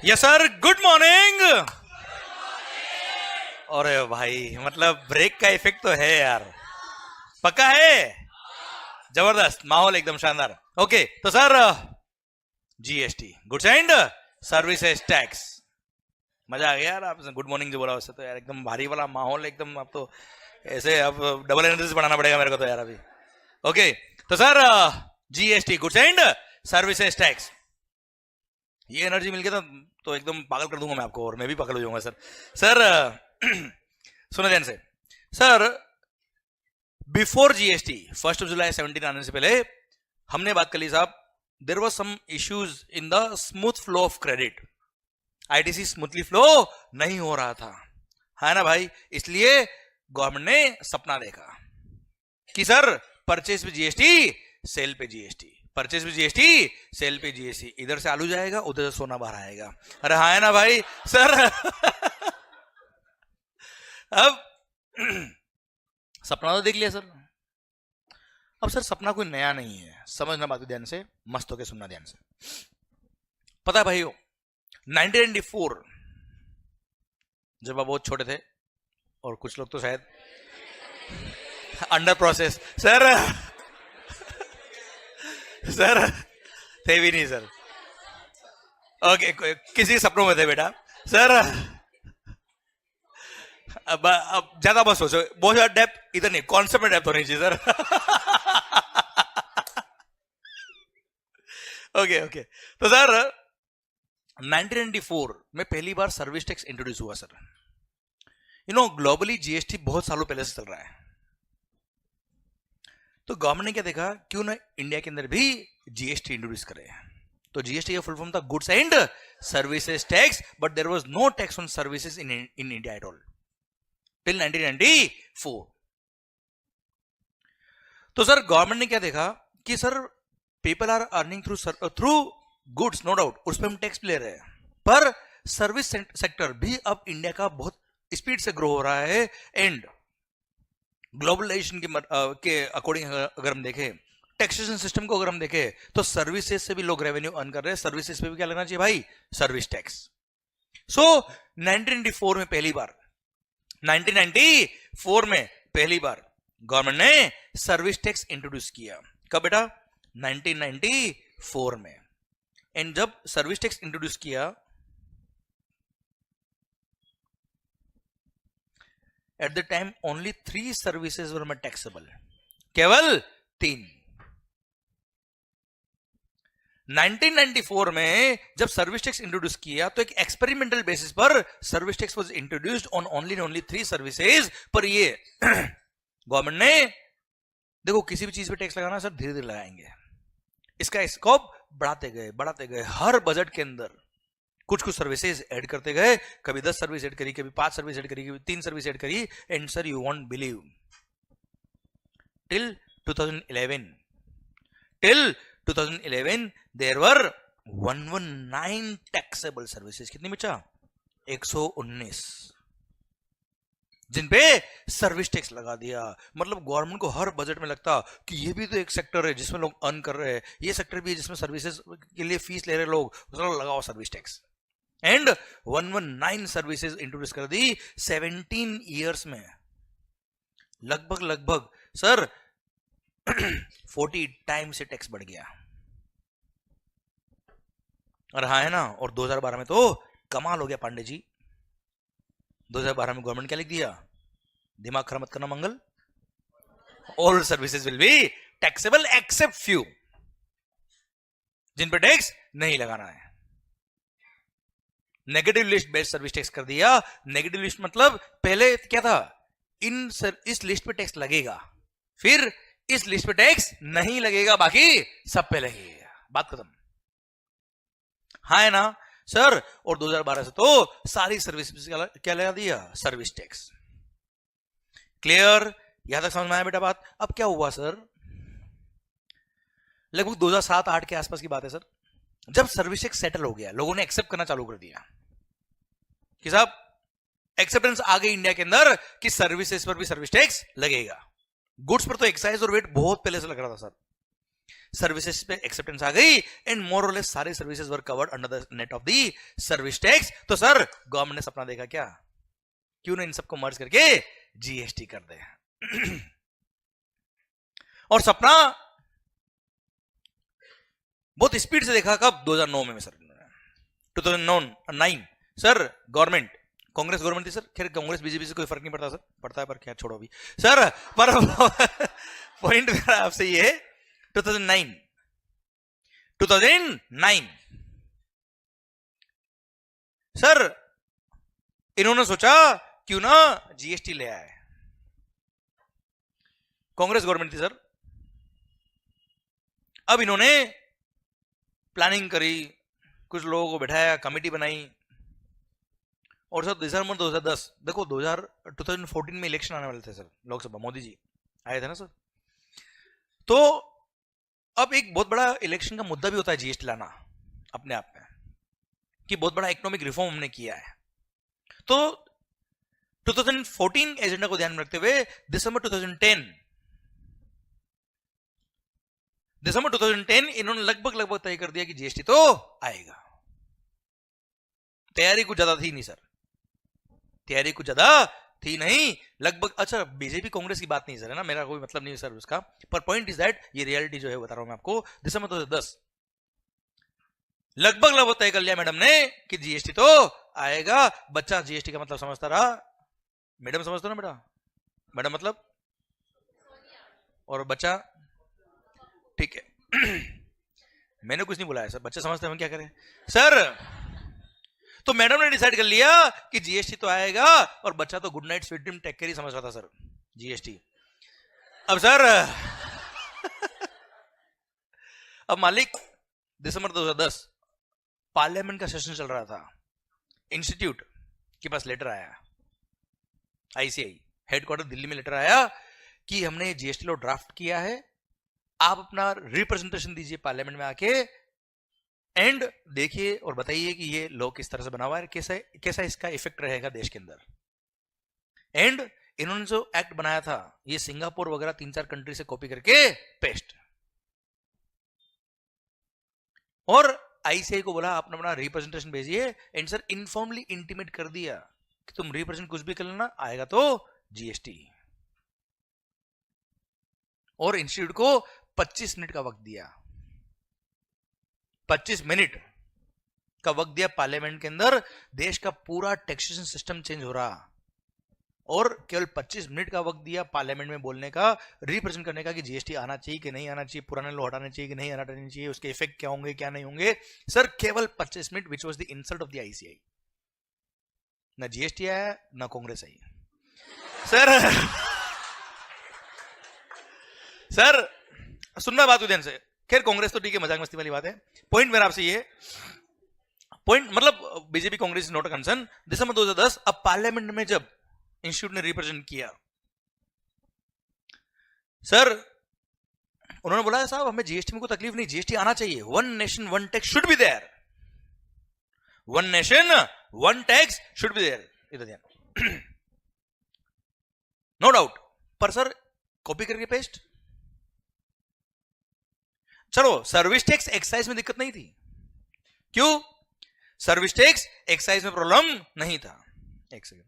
Yes sir, good morning. अरे भाई, मतलब ब्रेक का इफेक्ट तो है यार, पक्का है। जबरदस्त माहौल, एकदम शानदार। ओके तो sir, GST goods and services tax, मजा आ गया यार। आपने गुड मॉर्निंग जो बोला उससे तो यार एकदम भारी वाला माहौल, एकदम। अब तो ऐसे अब डबल एनर्जी बढ़ाना पड़ेगा मेरे को तो यार अभी। ओके तो sir, GST goods and services tax, ये एनर्जी मिलके तो एकदम पागल कर दूंगा मैं आपको, और मैं भी पागल हो जाऊंगा सर। सर सुनो ध्यान से सर, बिफोर जीएसटी 1 जुलाई 17 आने से पहले हमने बात कर ली साहब, there was some issues in the smooth flow of credit. ITC smoothly flow नहीं हो रहा था, है ना भाई। इसलिए गवर्नमेंट ने सपना देखा कि सर परचेज पे जीएसटी, सेल पे जीएसटी, परचेज पे जीएसटी, सेल पे जीएसटी, इधर से आलू जाएगा उधर से सोना बाहर आएगा। अरे हाँ है ना भाई सर। अब सपना तो देख लिया सर। अब सर सपना कोई नया नहीं है, समझना बात ध्यान से, मस्त होके सुनना ध्यान से। पता है भाइयों, 1994 जब आप बहुत छोटे थे, और कुछ लोग तो शायद अंडर प्रोसेस सर, सर थे भी नहीं सर। ओके किसी सपनों में थे बेटा सर। अब ज्यादा मत सोचो, बहुत ज्यादा डेप्थ इधर नहीं, कॉन्सेप्ट में डेप्थ होनी चाहिए सर। ओके ओके तो सर 1994 में पहली बार सर्विस टैक्स इंट्रोड्यूस हुआ सर। ग्लोबली जीएसटी बहुत सालों पहले से चल रहा है, तो गवर्नमेंट ने क्या देखा, क्यों ना इंडिया के अंदर भी जीएसटी इंट्रोड्यूस करे। तो जीएसटी का फुल फॉर्म था goods and services tax, but there was no tax on services in India at all till 1994। तो सर गवर्नमेंट ने क्या देखा कि sir people are earning through goods, no doubt, उस पर हम टैक्स ले रहे हैं, पर सर्विस सेक्टर भी अब इंडिया का बहुत स्पीड से ग्रो हो रहा है। एंड ग्लोबलाइजेशन के अकॉर्डिंग अगर हम देखें, टैक्सेशन सिस्टम को अगर हम देखें, तो सर्विसेज से भी लोग रेवेन्यू अर्न कर रहे हैं, सर्विसेज पे भी क्या लगना चाहिए भाई, सर्विस टैक्स। सो 1994 में पहली बार, 1994 में पहली बार गवर्नमेंट ने सर्विस टैक्स इंट्रोड्यूस किया। कब बेटा, 1994 में। एंड जब सर्विस टैक्स इंट्रोड्यूस किया, at the time only 3 services were taxable, केवल 3। 1994 में जब सर्विस टैक्स इंट्रोड्यूस किया, तो एक एक्सपेरिमेंटल बेसिस पर service tax was introduced on only 3 services. पर ये गवर्नमेंट ने देखो, किसी भी चीज पे टैक्स लगाना सर धीरे धीरे लगाएंगे, इसका स्कोप बढ़ाते गए, हर बजट के अंदर कुछ कुछ सर्विसेज ऐड करते गए, कभी 10 सर्विस ऐड करी, कभी 5 सर्विस ऐड करी, कभी 3 सर्विस ऐड करी। And sir you won't believe, till 2011 there were 119 taxable services. कितनी बचा, 119, जिन पे सर्विस टैक्स लगा दिया। मतलब गवर्नमेंट को हर बजट में लगता कि ये भी तो एक सेक्टर है जिसमें लोग अर्न कर रहे हैं, ये सेक्टर भी है जिसमें सर्विसेज के लिए फीस ले रहे लोग, उसमें लगाओ service tax. And 119 services introduce कर दी 17 ईयर्स में, लगभग सर 40 टाइम से टैक्स बढ़ गया। और हाँ है ना, और 2012 में तो कमाल हो गया पांडे जी। 2012 में गवर्नमेंट क्या लिख दिया, दिमाग खराब मत करना Mangal, all services will be taxable except few, जिन पे टैक्स नहीं लगाना है। Negative list based service tax कर दिया। नेगेटिव लिस्ट मतलब पहले क्या था, इस लिस्ट पे टैक्स लगेगा, फिर इस लिस्ट पे टैक्स नहीं लगेगा, बाकी सब पे लगेगा, बात खत्म, हाँ है ना सर। और 2012 से तो सारी सर्विस क्या लगा दिया, सर्विस टैक्स। क्लियर, यहां तक समझ में आया बेटा बात। अब क्या हुआ सर, लगभग 2007-8 के आसपास की बात है सर, जब सर्विस टैक्स सेटल हो गया, लोगों ने एक्सेप्ट करना चालू कर दिया कि साहब एक्सेप्टेंस आ गई इंडिया के अंदर कि सर्विसेज पर भी सर्विस टैक्स लगेगा। गुड्स पर तो एक्साइज और वेट बहुत पहले से लग रहा था सर, सर्विसेज पे एक्सेप्टेंस आ गई एंड मोर और लेस सारे services were covered under the net of the service tax. तो सर गवर्नमेंट ने सपना देखा क्या, क्यों ना इन सबको मर्ज करके जीएसटी कर दे। और सपना बहुत स्पीड से देखा कब, 2009 में sir, 2009 sir government, Congress government थी सर, खैर कांग्रेस बीजेपी से कोई फर्क नहीं पड़ता सर, पड़ता है पर क्या छोड़ो अभी सर, पर पॉइंट मेरा आपसे ये 2009 सर इन्होंने सोचा क्यों ना जीएसटी ले आए, कांग्रेस गवर्नमेंट थी सर। अब इन्होंने प्लानिंग करी, कुछ लोगों को बैठाया, कमेटी बनाई, और सर दिसंबर 2010 देखो 2014 में इलेक्शन आने वाले थे सर, लोकसभा मोदी जी आए थे ना सर। तो अब एक बहुत बड़ा इलेक्शन का मुद्दा भी होता है जीएसटी लाना अपने आप में, कि बहुत बड़ा इकोनॉमिक रिफॉर्म हमने किया है। तो 2014 एजेंडा को ध्यान में रखते हुए दिसंबर 2010 इन्होंने लगभग तय कर दिया कि जीएसटी तो आएगा। तैयारी कुछ ज्यादा थी नहीं सर, तैयारी कुछ ज्यादा थी नहीं, लगभग, अच्छा बीजेपी कांग्रेस की बात नहीं सर है ना, मेरा कोई मतलब नहीं सर उसका, पर पॉइंट इज दैट ये रियलिटी जो है बता रहा हूं मैं आपको। दिसंबर 2010 लगभग तय कर लिया मैडम ने कि जीएसटी तो आएगा। बच्चा जीएसटी का मतलब समझता रहा, मैडम समझते ना बेटा, मैडम मतलब, और बच्चा ठीक है मैंने कुछ नहीं बुलाया सर, बच्चे समझते हैं, हम क्या करें सर। तो मैडम ने डिसाइड कर लिया कि जीएसटी तो आएगा, और बच्चा तो good night sweet dream take care ही समझ रहा था सर जीएसटी। अब सर अब मालिक दिसंबर 2010 पार्लियामेंट का सेशन चल रहा था, इंस्टीट्यूट के पास लेटर आया, आईसीआई हेडक्वार्टर दिल्ली में लेटर आया कि हमने जीएसटी लॉ ड्राफ्ट किया है, आप अपना रिप्रेजेंटेशन दीजिए पार्लियामेंट में आके, एंड देखिए और बताइए कि ये लॉ किस तरह से बना हुआ है, कैसा इसका इफेक्ट रहेगा देश के अंदर। एंड इन्होंने जो एक्ट बनाया था ये सिंगापुर वगैरह 3-4 कंट्री से कॉपी करके पेस्ट, और आईसीआई को बोला आप अपना रिप्रेजेंटेशन भेजिए, एंड सर इनफॉर्मली इंटीमेट कर दिया कि तुम रिप्रेजेंट कुछ भी कर लेना, आएगा तो जीएसटी। और इंस्टीट्यूट को 25 मिनट का वक्त दिया, 25 मिनट का वक्त दिया पार्लियामेंट के अंदर, देश का पूरा टैक्सेशन सिस्टम चेंज हो रहा, और केवल 25 मिनट का वक्त दिया पार्लियामेंट में बोलने का, रिप्रेजेंट करने का कि जीएसटी आना चाहिए कि नहीं आना चाहिए, पुराने लॉ हटाने चाहिए कि नहीं हटाने चाहिए, उसके इफेक्ट क्या होंगे क्या नहीं होंगे सर, केवल 25 minute, which was the insult of the ICI. ना जीएसटी आया ना कांग्रेस आई सर सर सुनना बात को ध्यान से, खैर कांग्रेस तो ठीक है, मजाक मस्ती वाली बात है। पॉइंट मेरा आपसे ये पॉइंट, मतलब BJP Congress is not a concern. दिसंबर 2010 अब पार्लियामेंट में जब इंस्टीट्यूट ने रिप्रेजेंट किया सर, उन्होंने बोला साहब हमें जीएसटी में कोई तकलीफ नहीं, जीएसटी आना चाहिए, one nation one tax should be there, one nation one tax should be there, इधर ध्यान नो डाउट। पर सर कॉपी करके पेस्ट, चलो सर्विस टैक्स एक्साइज में दिक्कत नहीं थी, क्यों? सर्विस टैक्स एक्साइज में प्रॉब्लम नहीं था। एक सेकंड,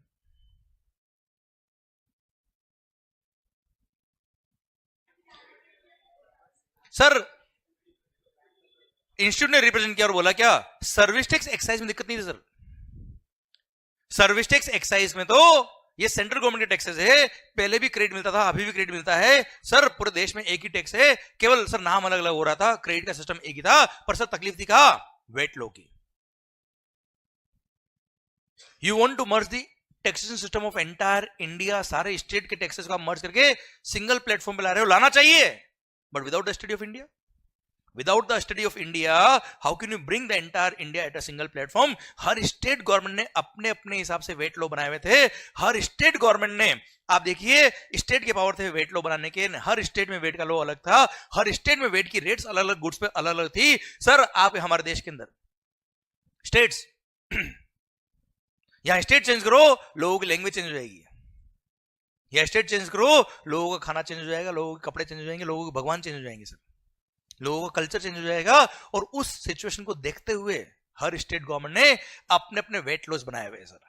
सर इंस्टीट्यूट ने रिप्रेजेंट किया और बोला क्या, सर्विस टैक्स एक्साइज में दिक्कत नहीं थी सर, सर्विस टैक्स एक्साइज में तो ये सेंट्रल गवर्नमेंट के टैक्सेस है, पहले भी क्रेडिट मिलता था, अभी भी क्रेडिट मिलता है सर, पूरे देश में एक ही टैक्स है, केवल सर नाम अलग अलग हो रहा था, क्रेडिट का सिस्टम एक ही था, पर सर तकलीफ थी कहा, वेट लो की। You want to merge the taxation system of entire India, सारे स्टेट के टैक्सेस को आप मर्ज करके सिंगल प्लेटफॉर्म पे ला रहे हो, लाना चाहिए, but without the study of India, without the study of India how can you bring the entire India at a single platform. Her state government ने अपने अपने हिसाब से वेट लो बनाए हुए थे, हर स्टेट गवर्नमेंट ने, आप देखिए स्टेट के पावर थे वेट लो बनाने के, हर स्टेट में वेट का लो अलग था, हर स्टेट में वेट की रेट्स अलग अलग गुड्स पे अलग अलग थी। सर आप हमारे देश के अंदर स्टेट्स यहां स्टेट चेंज करो लोगों की लैंग्वेज चेंज हो जाएगी, या स्टेट चेंज करो लोगों का खाना चेंज हो जाएगा, लोगों के कपड़े चेंज हो जाएंगे, लोगों के भगवान चेंज हो जाएंगे सर, लोगों का कल्चर चेंज हो जाएगा। और उस सिचुएशन को देखते हुए हर स्टेट गवर्नमेंट ने अपने अपने वेट लॉस बनाए हुए सर।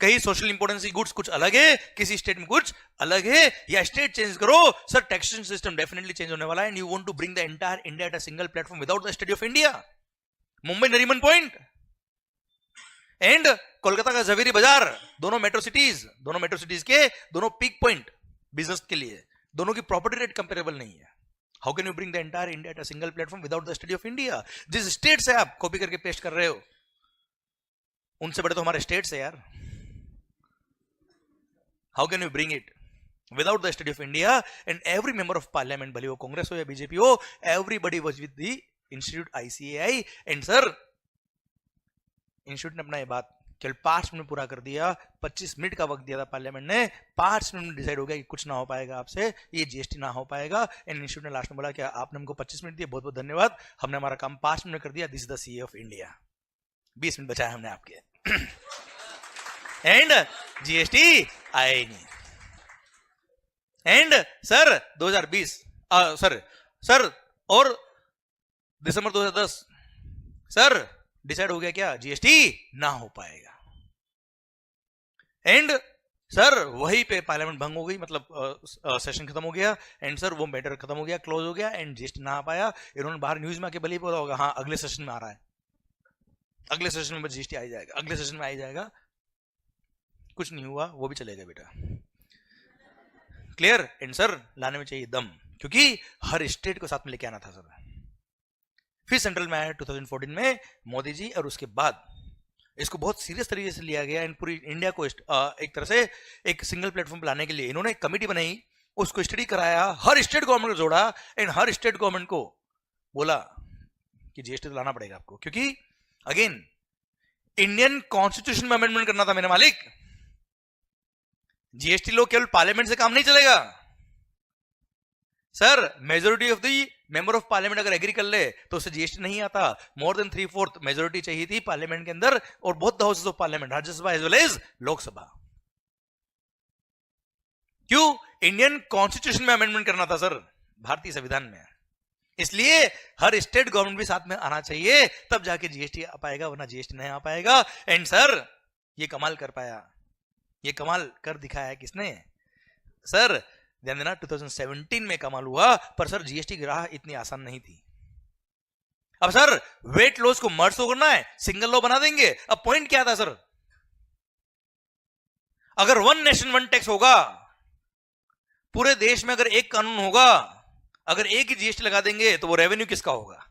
कहीं सोशल इंपोर्टेंस की गुड्स कुछ अलग है, किसी स्टेट में कुछ अलग है, या स्टेट चेंज करो sir, taxation system definitely change होने वाला है। And you want to bring the entire India at a single platform without the study of India. Mumbai Nariman point and Kolkata का जवेरी बाजार, दोनों मेट्रो सिटीज के दोनों पीक पॉइंट बिजनेस के लिए, दोनों की प्रॉपर्टी रेट कंपेरेबल नहीं है। How can you bring the entire India at a single platform without the study of India? जिस स्टेट से आप कॉपी करके पेस्ट कर रहे हो, उनसे बड़े तो हमारे स्टेट्स है यार। How can you bring it without the study of India? And every member of parliament, भले वो कांग्रेस हो या बीजेपी हो, everybody was with the institute ICAI. and sir, institute ने अपना ये बात केवल 5 मिनट पूरा कर दिया। 25 मिनट का वक्त दिया था पार्लियामेंट ने, 5 मिनट में डिसाइड हो गया कि कुछ ना हो पाएगा आपसे, ये जीएसटी ना हो पाएगा। एंड इंस्टीट्यूट ने लास्ट में बोला कि आपने हमको 25 मिनट दिए, बहुत बहुत धन्यवाद, हमने हमारा काम 5 मिनट कर दिया, this is the CA of India. 20 minute बचाया हमने आपके। एंड जीएसटी आए ही नहीं। एंड सर 2020 सर और दिसंबर 2010 सर डिसाइड हो गया क्या, जीएसटी ना हो पाएगा। एंड सर वहीं पे पार्लियामेंट भंग हो गई, मतलब सेशन खत्म हो गया। एंड सर वो मैटर खत्म हो गया, क्लोज हो गया, एंड जीएसटी ना आ पाया। इन्होंने बाहर न्यूज में आके भले ही बोला होगा हाँ अगले सेशन में आ रहा है, अगले सेशन में जीएसटी आ जाएगा, अगले सेशन में आ जाएगा। कुछ नहीं हुआ, वो भी चलेगा बेटा। क्लियर? एंड सर लाने में चाहिए दम, क्योंकि हर स्टेट को साथ में लेके आना था सर। फिर सेंट्रल में आया 2014 में मोदी जी, और उसके बाद इसको बहुत सीरियस तरीके से लिया गया। एंड पूरी इंडिया को एक तरह से एक सिंगल प्लेटफॉर्म पर लाने के लिए इन्होंने एक कमेटी बनाई, उसको स्टडी कराया, हर स्टेट गवर्नमेंट को जोड़ा, एंड हर स्टेट गवर्नमेंट को बोला कि जीएसटी तो लाना पड़ेगा आपको, क्योंकि अगेन इंडियन कॉन्स्टिट्यूशन में अमेंडमेंट करना था मेरे मालिक। जीएसटी लो केवल पार्लियामेंट से काम नहीं चलेगा sir. Majority of the member of parliament अगर एग्री कर ले तो उससे जीएसटी नहीं आता। मोर देन 3/4 मेजोरिटी चाहिए थी पार्लियामेंट के अंदर, और both the houses of parliament, Rajya Sabha as well as Lok Sabha. क्यों? इंडियन कॉन्स्टिट्यूशन में अमेंडमेंट करना था सर, भारतीय संविधान में। इसलिए हर स्टेट गवर्नमेंट भी साथ में आना चाहिए, तब जाके जीएसटी आ पाएगा, वरना जीएसटी नहीं आ पाएगा। एंड सर ये कमाल कर पाया, ये कमाल कर दिखाया किसने सर? ध्यान देना 2017 में कमाल हुआ, पर सर जीएसटी की राह इतनी आसान नहीं थी। अब सर वेट लॉस को मर्ज तो करना है, सिंगल लॉ बना देंगे। अब पॉइंट क्या था सर? अगर वन नेशन वन टैक्स होगा, पूरे देश में अगर एक कानून होगा, अगर एक ही जीएसटी लगा देंगे, तो वो रेवेन्यू किसका होगा?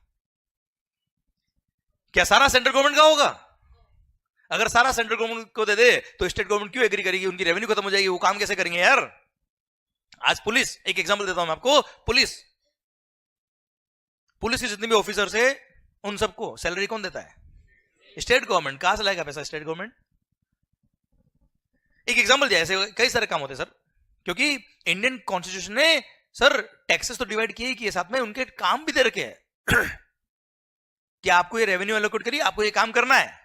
क्या सारा सेंट्रल गवर्नमेंट का होगा? अगर सारा सेंट्रल गवर्नमेंट को दे दे तो स्टेट गवर्नमेंट क्यों एग्री करेगी? उनकी रेवेन्यू खत्म हो जाएगी, वो काम कैसे करेंगे यार? आज पुलिस, एक एग्जांपल देता हूं मैं आपको, पुलिस के जितने भी ऑफिसर्स है उन सबको सैलरी कौन देता है? State government. कहां से लाएगा पैसा स्टेट गवर्नमेंट? एक एग्जांपल दिया, ऐसे कई सारे काम होते हैं सर, क्योंकि इंडियन कॉन्स्टिट्यूशन ने सर टैक्सेस तो डिवाइड किए ही किए, साथ में उनके काम भी दे रखे हैं कि आपको ये रेवेन्यू एलोकेट करिए, आपको ये काम करना है।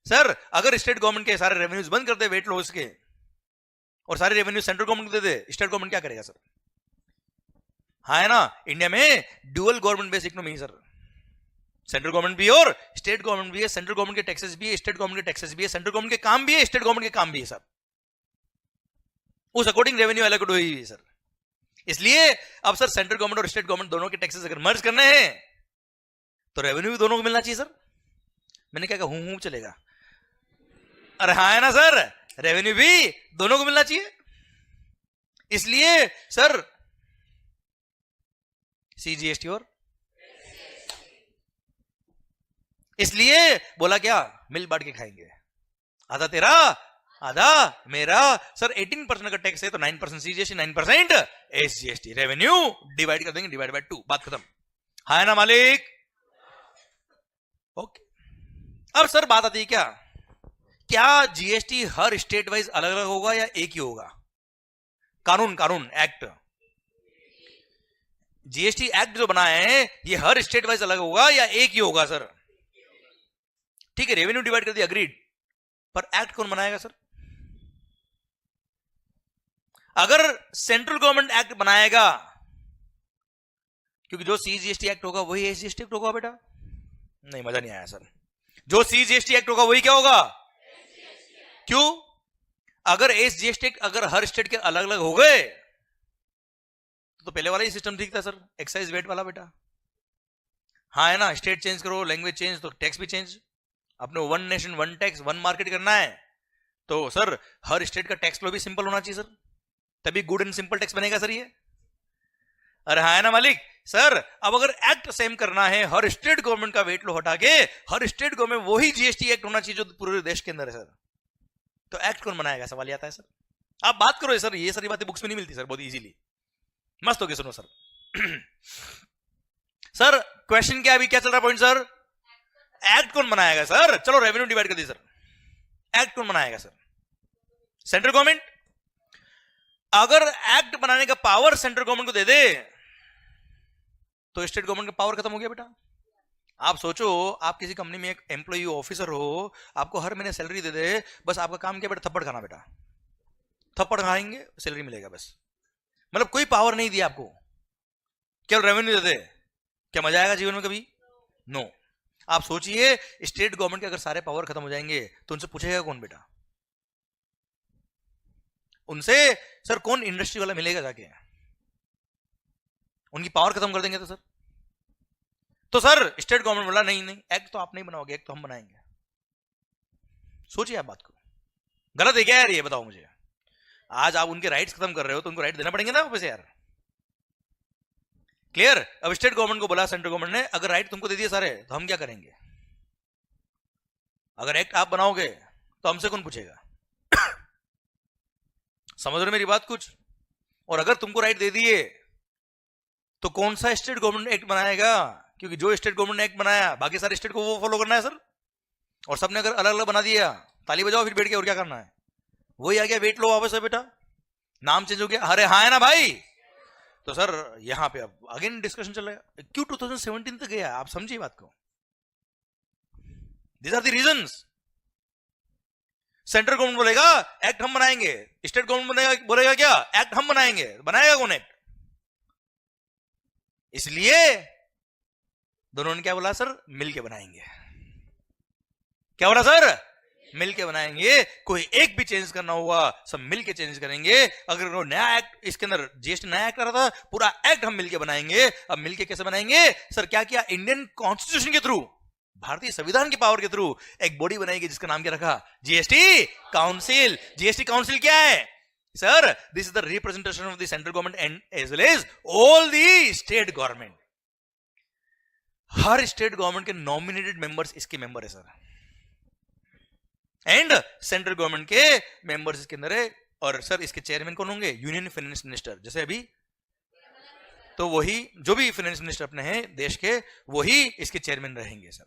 सर अगर स्टेट गवर्नमेंट के सारे रेवेन्यूज बंद कर दे वेट लॉस के, और सारे रेवेन्यू सेंट्रल गवर्नमेंट को दे दे, स्टेट गवर्नमेंट क्या करेगा सर? हाँ है ना, इंडिया में ड्यूअल गवर्नमेंट बेस्ड इकोनॉमी है सर। सेंट्रल गवर्नमेंट भी और स्टेट गवर्नमेंट भी है, सेंट्रल गवर्नमेंट के टैक्सेस भी है, स्टेट गवर्नमेंट के टैक्सेस भी है, सेंट्रल गवर्नमेंट के काम भी है, स्टेट गवर्नमेंट के काम भी है सर। उस अकॉर्डिंग रेवेन्यू एलोकेट हुई है सर। इसलिए अब सर सेंट्रल गवर्नमेंट और स्टेट गवर्नमेंट दोनों के टैक्सेस अगर मर्ज करने हैं तो रेवेन्यू भी दोनों को मिलना चाहिए सर। मैंने क्या कहा, हूं चलेगा? अरे हाँ है ना सर, रेवेन्यू भी दोनों को मिलना चाहिए। इसलिए सर सीजीएसटी और इसलिए बोला क्या, मिल बांट के खाएंगे, आधा तेरा आधा मेरा। सर 18% का टैक्स है तो 9% सीजीएसटी, 9% एसजीएसटी, रेवेन्यू डिवाइड कर देंगे, डिवाइड बाय 2, बात खत्म। हाँ है ना मालिक? ओके। अब सर बात आती है क्या जीएसटी हर स्टेट वाइज अलग अलग होगा या एक ही होगा? कानून एक्ट, जीएसटी एक्ट जो बनाए हैं ये हर स्टेट वाइज अलग होगा या एक ही होगा सर? ठीक है, रेवेन्यू डिवाइड कर दिया, अग्रीड, पर एक्ट कौन बनाएगा सर? अगर सेंट्रल गवर्नमेंट एक्ट बनाएगा क्योंकि जो सीजीएसटी एक्ट होगा वही एसजीएसटी एक्ट होगा बेटा। नहीं, मजा नहीं आया सर। जो सीजीएसटी एक्ट होगा वही क्या होगा? क्यों? अगर एसजीएसटी एक्ट अगर हर स्टेट के अलग अलग हो गए तो पहले वाला ही सिस्टम ठीक था सर, एक्साइज वेट वाला बेटा। हाँ है ना, स्टेट चेंज करो, लैंग्वेज चेंज, तो टैक्स भी चेंज। अपने one nation one tax one market करना है तो सर हर स्टेट का टैक्स लो भी सिंपल होना चाहिए सर, तभी गुड एंड सिंपल टैक्स बनेगा सर ये। अरे हाँ है ना मालिक। सर अब अगर एक्ट सेम करना है, हर स्टेट गवर्नमेंट का वेट लो हटा के हर स्टेट गवर्नमेंट वही जीएसटी एक्ट होना चाहिए जो पूरे देश के अंदर है सर, तो एक्ट कौन बनाएगा? सवाल आता है सर। आप बात करो सर, ये सारी बातें बुक्स में नहीं मिलती सर बहुत इजीली। मस्त हो गया, सुनो सर। सर क्वेश्चन क्या अभी क्या चल रहा पॉइंट सर? एक्ट कौन बनाएगा सर? चलो रेवेन्यू डिवाइड कर दी सर। एक्ट कौन बनाएगा सर? Central government. अगर एक्ट बनाने का पावर सेंट्रल गवर्नमेंट को दे दे तो स्टेट गवर्नमेंट का पावर खत्म हो गया बेटा। आप सोचो, आप किसी कंपनी में एक एम्प्लॉय ऑफिसर हो, आपको हर महीने सैलरी दे दे, बस आपका काम क्या बेटा? थप्पड़ खाना बेटा। थप्पड़ खाएंगे सैलरी मिलेगा बस, मतलब कोई पावर नहीं दिया आपको, केवल रेवेन्यू दे दे। क्या मजा आएगा जीवन में कभी? नो। आप सोचिए स्टेट गवर्नमेंट के अगर सारे पावर खत्म हो जाएंगे तो उनसे पूछेगा कौन बेटा? उनसे सर कौन इंडस्ट्री वाला मिलेगा जाके? उनकी पावर खत्म कर देंगे तो सर स्टेट गवर्नमेंट बोला नहीं नहीं, एक्ट तो आप नहीं बनाओगे, एक्ट तो हम बनाएंगे। सोचिए आप बात को, गलत है क्या यार ये? बताओ मुझे। आज आप उनके राइट्स खत्म कर रहे हो तो उनको राइट देना पड़ेंगे ना वापस यार। क्लियर? अब स्टेट गवर्नमेंट को बोला सेंट्रल गवर्नमेंट ने, अगर राइट तुमको दे दिए सारे तो हम क्या करेंगे? अगर एक्ट आप बनाओगे तो हमसे कौन पूछेगा? समझ रहे मेरी बात कुछ? और अगर तुमको राइट दे दिए तो कौन सा स्टेट गवर्नमेंट एक्ट बनाएगा? क्योंकि जो स्टेट गवर्नमेंट ने एक्ट बनाया बाकी सारे स्टेट को वो फॉलो करना है सर। और सबने अगर अलग अलग बना दिया, ताली बजाओ फिर बैठ के, और क्या करना है? वही आ गया वेट लो वापस है बेटा, नाम चेंज हो गया। अरे हाँ है ना भाई। तो सर यहां पे अब अगेन डिस्कशन चल रहा है, क्यों 2017 तक गया? आप समझिए बात को। These are the reasons. Central government बोलेगा एक्ट हम बनाएंगे, स्टेट गवर्नमेंट बोलेगा क्या? एक्ट हम बनाएंगे। बनाएगा कौन एक्ट? इसलिए दोनों ने क्या बोला सर? मिलके बनाएंगे। क्या बोला सर? मिलके बनाएंगे। कोई एक भी चेंज करना हुआ सब मिलके चेंज करेंगे। अगर वो नया एक्ट, इसके अंदर जीएसटी नया एक्ट आ रहा था, पूरा एक्ट हम मिलके बनाएंगे। अब मिलके कैसे बनाएंगे सर? क्या किया? इंडियन कॉन्स्टिट्यूशन के थ्रू, भारतीय संविधान की पावर के थ्रू एक बॉडी बनाएगी जिसका नाम क्या रखा? GST council. जीएसटी काउंसिल क्या है sir? This is the representation of the central government and as well as all the state government. हर स्टेट गवर्नमेंट के नॉमिनेटेड मेंबर्स इसके मेंबर है सर, एंड सेंट्रल गवर्नमेंट के मेंबर्स इसके अंदर है। और सर इसके चेयरमैन कौन होंगे? Union finance minister. जैसे अभी तो वही जो भी फाइनेंस मिनिस्टर अपने हैं देश के, वही इसके चेयरमैन रहेंगे सर।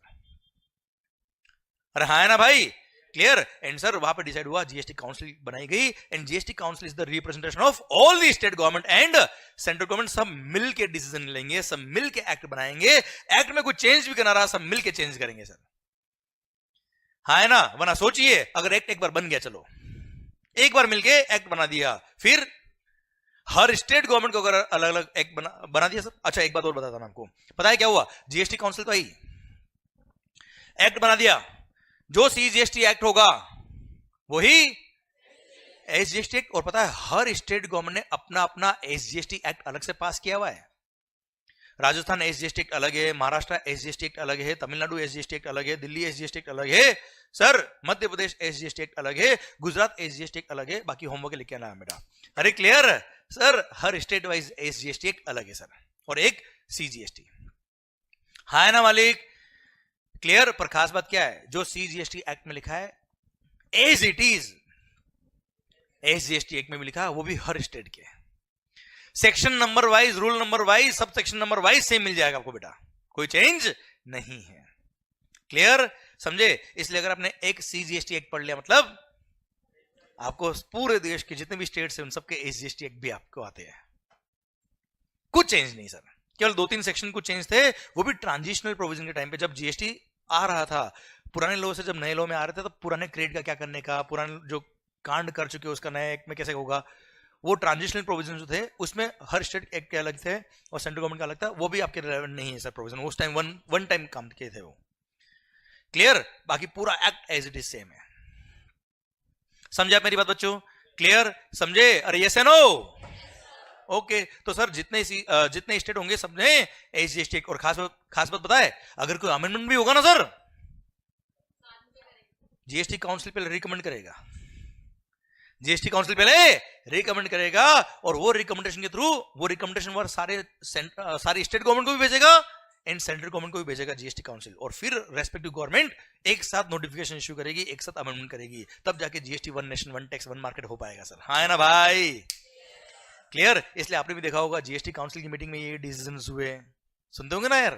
अरे हाँ है ना भाई। क्लियर? एंड सर वहां पे डिसाइड हुआ, जीएसटी काउंसिल बनाई गई, and GST council is the representation of all the state government and central government. सब मिलके डिसीजन लेंगे, सब मिलके एक्ट बनाएंगे। एक्ट में कुछ चेंज भी करना रहा सब मिलके चेंज करेंगे सर। हाँ है ना? वरना सोचिए अगर एक्ट एक बार बन गया, चलो एक बार मिलके एक्ट बना दिया, फिर हर स्टेट गवर्नमेंट को अगर अलग अलग एक्ट बना दिया सर। अच्छा एक बात और बताता हूं आपको, पता है क्या हुआ? जीएसटी काउंसिल तो आई, एक्ट बना दिया, जो सीजीएसटी एक्ट होगा वही एसजीएसटी एक्ट। और पता है हर स्टेट गवर्नमेंट ने अपना अपना एसजीएसटी एक्ट अलग से पास किया हुआ है। राजस्थान एसजीएसटी एक्ट अलग है, महाराष्ट्र एसजीएसटी एक्ट अलग है, तमिलनाडु एसजीएसटी एक्ट अलग है, दिल्ली एसजीएसटी एक्ट अलग है sir, Madhya Pradesh SGST act अलग है, गुजरात एसजीएसटी एक्ट अलग है। बाकी होमवर्क लिख के आना है बेटा। अरे क्लियर सर? हर स्टेट वाइज एसजीएसटी एक्ट अलग है सर, और एक सीजीएसटी। हाँ है ना मालिक? क्लियर? पर खास बात क्या है? जो सीजीएसटी एक्ट में लिखा है as it is SGST act में भी लिखा है, वो भी हर स्टेट के section number wise, rule number wise, sub section number wise same मिल जाएगा आपको बेटा, कोई चेंज नहीं है। क्लियर? समझे? इसलिए अगर आपने एक सीजीएसटी एक्ट पढ़ लिया मतलब आपको पूरे देश के जितने भी स्टेट्स हैं उन सबके एसजीएसटी एक्ट भी आपको आते हैं। कुछ चेंज नहीं सर, केवल 2-3 सेक्शन कुछ चेंज थे, वो भी ट्रांजिशनल प्रोविजन के टाइम पे, जब जीएसटी आ रहा था। पुराने लॉ से जब नए लॉ में आ रहे थे तो पुराने क्रेडिट का क्या करने का, पुराने जो कांड कर चुके उसका नए एक्ट में कैसे होगा, वो ट्रांजिशनल प्रोविजन जो थे उसमें हर स्टेट एक्ट के अलग थे और सेंट्रल गवर्नमेंट का अलग था, वो भी आपके रिलेवेंट नहीं है सर प्रोविजन, उस टाइम वन टाइम काम किए थे वो। क्लियर? बाकी पूरा act as it is same है। समझे आप मेरी बात बच्चों? क्लियर? समझे? अरे यस नो? ओके। तो सर जितने स्टेट होंगे सबने एसजीएसटी और खास बात पता है, अगर कोई अमेंडमेंट भी होगा ना सर, जीएसटी काउंसिल पहले रिकमेंड करेगा, जीएसटी काउंसिल पहले रिकमेंड करेगा और वो रिकमेंडेशन के थ्रू वो रिकमेंडेशन सारे स्टेट गवर्नमेंट को भी भेजेगा एंड सेंट्रल गवर्नमेंट को भी भेजेगा जीएसटी काउंसिल, और फिर रेस्पेक्टिव गवर्नमेंट एक साथ नोटिफिकेशन इश्यू करेगी, एक साथ अमेंडमेंट करेगी, तब जाके GST one nation one tax one market हो पाएगा सर। हाँ है ना भाई? क्लियर? इसलिए आपने भी देखा होगा जीएसटी काउंसिल की मीटिंग में ये डिसीजन हुए, सुनते होंगे ना यार?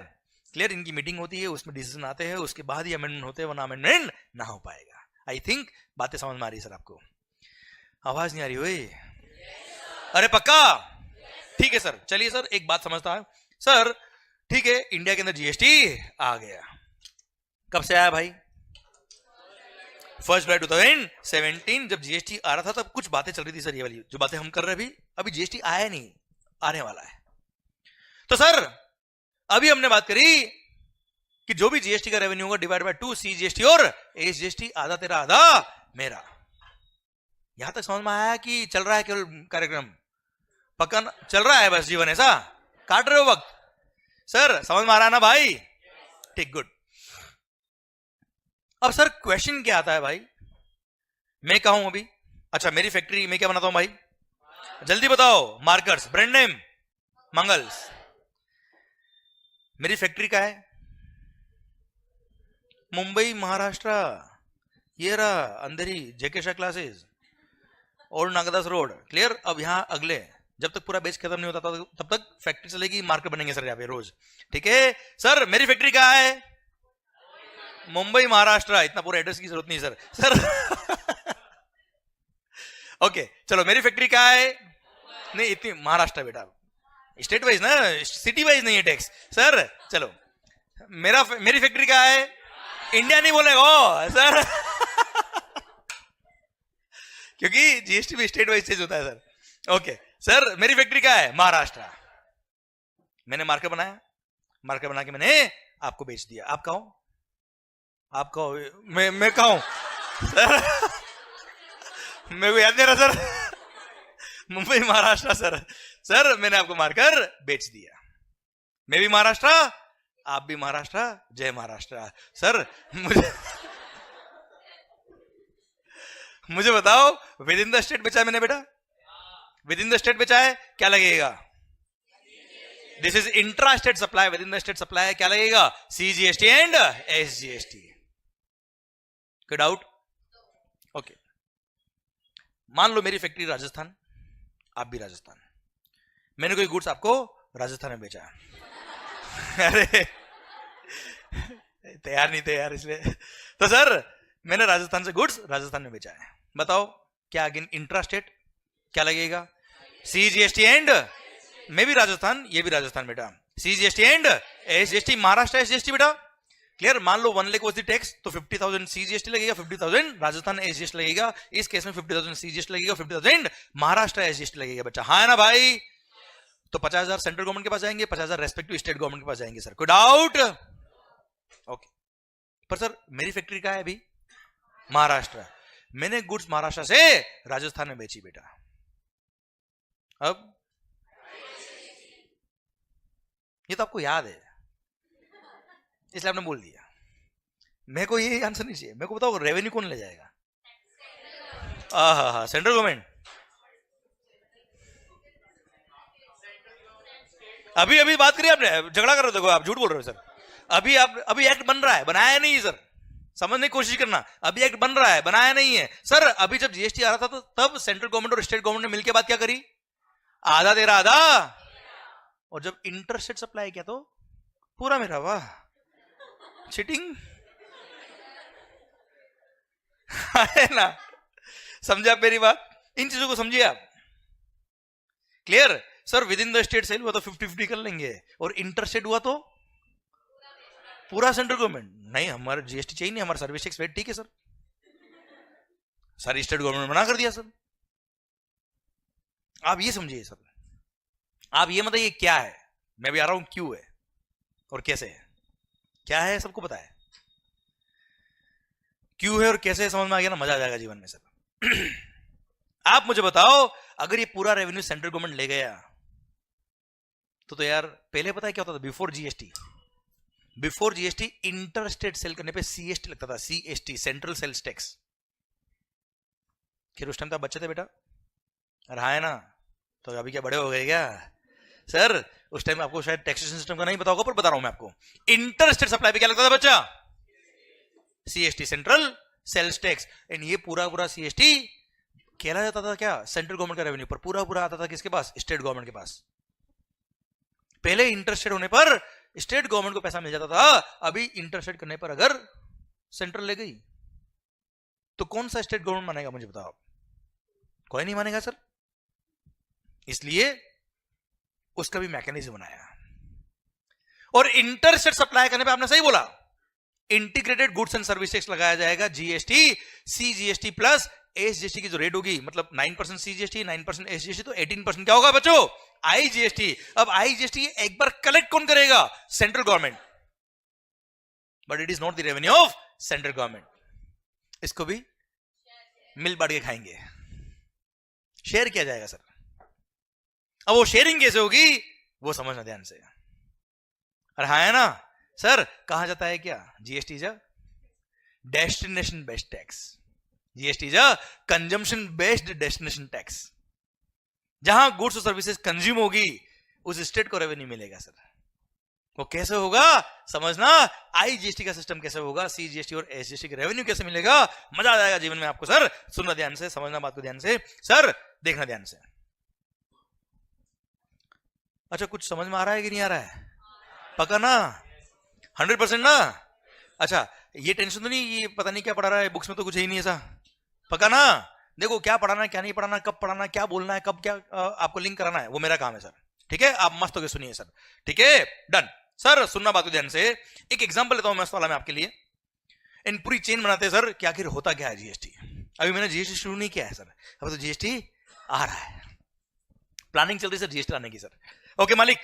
क्लियर? इनकी मीटिंग होती है, उसमें डिसीजन आते हैं, उसके बाद ही अमेंडमेंट होते हैं, वरना अमेंडमेंट ना हो पाएगा। आई थिंक बातें समझ में आ रही है सर आपको? आवाज नहीं आ रही हुई? अरे पक्का? ठीक है सर। चलिए सर एक बात समझता है सर, ठीक है इंडिया के अंदर जीएसटी आ गया, कब से आया भाई? 1 जुलाई 2017 जब जीएसटी आ रहा था तब कुछ बातें चल रही थी सर, ये वाली जो बातें हम कर रहे हैं अभी जीएसटी आया नहीं, आने वाला है। तो सर अभी हमने बात करी कि जो भी जीएसटी का रेवेन्यू होगा डिवाइड बाय 2 सीजीएसटी और एसजीएसटी, आधा तेरा आधा मेरा। यहां तक समझ में आया कि चल रहा है केवल कार्यक्रम? पक्का चल रहा है बस जीवन ऐसा काट रहे हो वक्त? सर समझ में आ रहा है ना भाई? ठीक, गुड। अब सर क्वेश्चन क्या आता है भाई, मैं कहूं अभी, अच्छा मेरी फैक्ट्री मैं क्या बनाता हूं भाई? जल्दी बताओ। Markers, brand name Mangal's. मेरी फैक्ट्री का है मुंबई महाराष्ट्र, ये रहा अंदर ही जेके शाह क्लासेस और नागदास रोड। क्लियर? अब यहां अगले जब तक पूरा बेच खत्म नहीं होता तब तक फैक्ट्री चलेगी, मार्केट बनेंगे सर यहाँ पे रोज। ठीक है सर? मेरी फैक्ट्री कहाँ है? मुंबई महाराष्ट्र। इतना पूरा एड्रेस की जरूरत नहीं सर। सर ओके चलो, मेरी फैक्ट्री कहाँ है? नहीं इतनी महाराष्ट्र बेटा, स्टेट वाइज ना, सिटी वाइज नहीं है टैक्स सर। चलो मेरी फैक्ट्री कहाँ है? इंडिया नहीं बोलेगा सर क्योंकि जीएसटी भी स्टेट वाइज चेंज होता है सर। ओके सर मेरी फैक्ट्री कहाँ है? महाराष्ट्र। मैंने मार्केट बनाया, मार्केट बना के मैंने आपको बेच दिया। आप कहो, आप कहो, मैं कहूं सर मेरे को याद नहीं रहा sir Mumbai Maharashtra sir. Sir मैंने आपको मारकर बेच दिया, मैं भी महाराष्ट्र, आप भी महाराष्ट्र, जय महाराष्ट्र। सर मुझे बताओ विद इन द स्टेट बेचा है मैंने बेटा? विद इन द स्टेट बेचा है, क्या लगेगा? This is intra state supply, with in the state supply है, क्या लगेगा? CGST and SGST. कोई डाउट? ओके मान लो मेरी फैक्ट्री राजस्थान, आप भी राजस्थान, मैंने कोई गुड्स आपको राजस्थान में बेचा अरे तैयार नहीं थे यार इसलिए। तो सर मैंने राजस्थान से गुड्स राजस्थान में बेचा है, बताओ क्या अगेन इंट्रा स्टेट क्या लगेगा? सीजीएसटी एंड, मैं भी राजस्थान, ये भी राजस्थान बेटा, CGST and SGST, Maharashtra SGST बेटा। क्लियर? मान लो 1 लाख वॉज द टैक्स, तो 50,000 सीजीएसटी लगेगा, 50,000 राजस्थान एसजीएसटी लगेगा। इस केस में 50,000 सीजीएसटी लगेगा, 50,000 महाराष्ट्र एसजीएसटी लगेगा बच्चा। हाँ है ना भाई? तो 50,000 सेंट्रल गवर्नमेंट के पास जाएंगे, 50,000 रेस्पेक्टिव स्टेट गवर्नमेंट के पास जाएंगे सर। कोई डाउट? ओके पर सर मेरी फैक्ट्री का है अभी महाराष्ट्र, मैंने गुड्स महाराष्ट्र से राजस्थान में बेची बेटा। अब ये तो आपको याद है इसलिए आपने बोल दिया, मेरे को ये आंसर नहीं चाहिए। मेरे को बताओ रेवेन्यू कौन ले जाएगा? हाँ सेंट्रल गवर्नमेंट। अभी बात करिए आपने, झगड़ा कर रहे हो, देखो आप झूठ बोल रहे हो सर। अभी एक्ट बन रहा है, बनाया नहीं सर, समझने की कोशिश करना। अभी एक्ट बन रहा है, बनाया नहीं है सर। अभी जब जीएसटी आ रहा था तो तब सेंट्रल गवर्नमेंट और स्टेट गवर्नमेंट ने मिलकर बात क्या करी? आधा तेरा आधा, और जब इंटर स्टेट सप्लाई किया तो पूरा मेरा। वाह चीटिंग है ना? समझे आप मेरी बात? इन चीजों को समझिए आप। Clear? Sir within the state sale हुआ तो 50-50 कर लेंगे, और इंटर स्टेट हुआ तो पूरा सेंट्रल गवर्नमेंट। नहीं हमारा जीएसटी चाहिए नहीं, हमारा सर्विस टैक्स वेट ठीक है सर, सारी स्टेट गवर्नमेंट मना कर दिया सर। आप ये समझिए सर, आप ये मतलब ये क्या है, मैं भी आ रहा हूं क्यों है और कैसे है, क्या है सबको पता है, क्यों है और कैसे है समझ में आ गया ना, मजा आ जाएगा जीवन में सर। आप मुझे बताओ, अगर ये पूरा रेवेन्यू सेंट्रल गवर्नमेंट ले गया तो यार पहले पता है क्या होता था, before GST inter state sale करने पे सीएसटी लगता था, सीएसटी सेंट्रल सेल्स टैक्स। फिर उस टाइम तो आप बच्चे थे बेटा, रहा है ना, तो अभी क्या बड़े हो गए क्या सर, उस टाइम आपको शायद टैक्सेशन सिस्टम का नहीं पता होगा, पर बता रहा हूं मैं आपको, इंटर स्टेट सप्लाई पे क्या लगता था बच्चा, CST central sales tax. And ये पूरा सीएसटी खेला जाता था क्या, सेंट्रल गवर्नमेंट का रेवेन्यू पर पूरा आता था किसके पास, स्टेट गवर्नमेंट के पास। पहले इंटरस्टेट होने पर स्टेट गवर्नमेंट को पैसा मिल जाता था, अभी इंटरस्टेट करने पर अगर सेंट्रल ले गई तो कौन सा स्टेट गवर्नमेंट मानेगा, मुझे बताओ, कोई नहीं मानेगा सर। इसलिए उसका भी मैकेनिज्म बनाया, और इंटरस्टेट सप्लाई करने पे आपने सही बोला, integrated goods and service tax लगाया जाएगा, जीएसटी, सीजीएसटी प्लस एसजीएसटी की जो रेट होगी, मतलब 9% सीजीएसटी 9% एसजीएसटी, तो 18% क्या होगा बच्चों, आईजीएसटी। अब आईजीएसटी एक बार कलेक्ट कौन करेगा, central government, but it is not the revenue of central government. इसको भी मिल बांट के खाएंगे, शेयर किया जाएगा सर। अब वो शेयरिंग कैसे होगी वो समझना ध्यान से, अरे हाँ है ना सर, कहा जाता है क्या, GST is a destination based tax, GST is a consumption based destination tax. जहां गुड्स और सर्विसेज कंज्यूम होगी उस स्टेट को रेवेन्यू मिलेगा सर। वो कैसे होगा समझना, आईजीएसटी का सिस्टम कैसे होगा, सीजीएसटी और एसजीएसटी का रेवेन्यू कैसे मिलेगा, मजा आ जाएगा जीवन में आपको सर। सुनना ध्यान से, समझना बात को ध्यान से सर, देखना ध्यान से। अच्छा कुछ समझ में आ रहा है कि नहीं आ रहा है, पक्का ना, 100% ना। अच्छा ये टेंशन तो नहीं, ये पता नहीं क्या पढ़ा रहा है, बुक्स में तो कुछ ही नहीं ऐसा, पक्का ना। देखो क्या पढ़ाना है क्या नहीं पढ़ाना, कब पढ़ाना है, क्या बोलना है, कब क्या आपको लिंक कराना है, वो मेरा काम है सर, ठीक है। आप मस्त होकर सुनिए सर, ठीक है, डन सर। सुनना बात को ध्यान से, एक एग्जांपल लेता हूं मस्त वाला मैं आपके लिए। इन पूरी चेन बनाते हैं सर कि आखिर होता क्या है जीएसटी। अभी मैंने जीएसटी शुरू नहीं किया है सर, अब तो जीएसटी आ रहा है, प्लानिंग चल रही है सर जीएसटी आने की सर। ओके मालिक,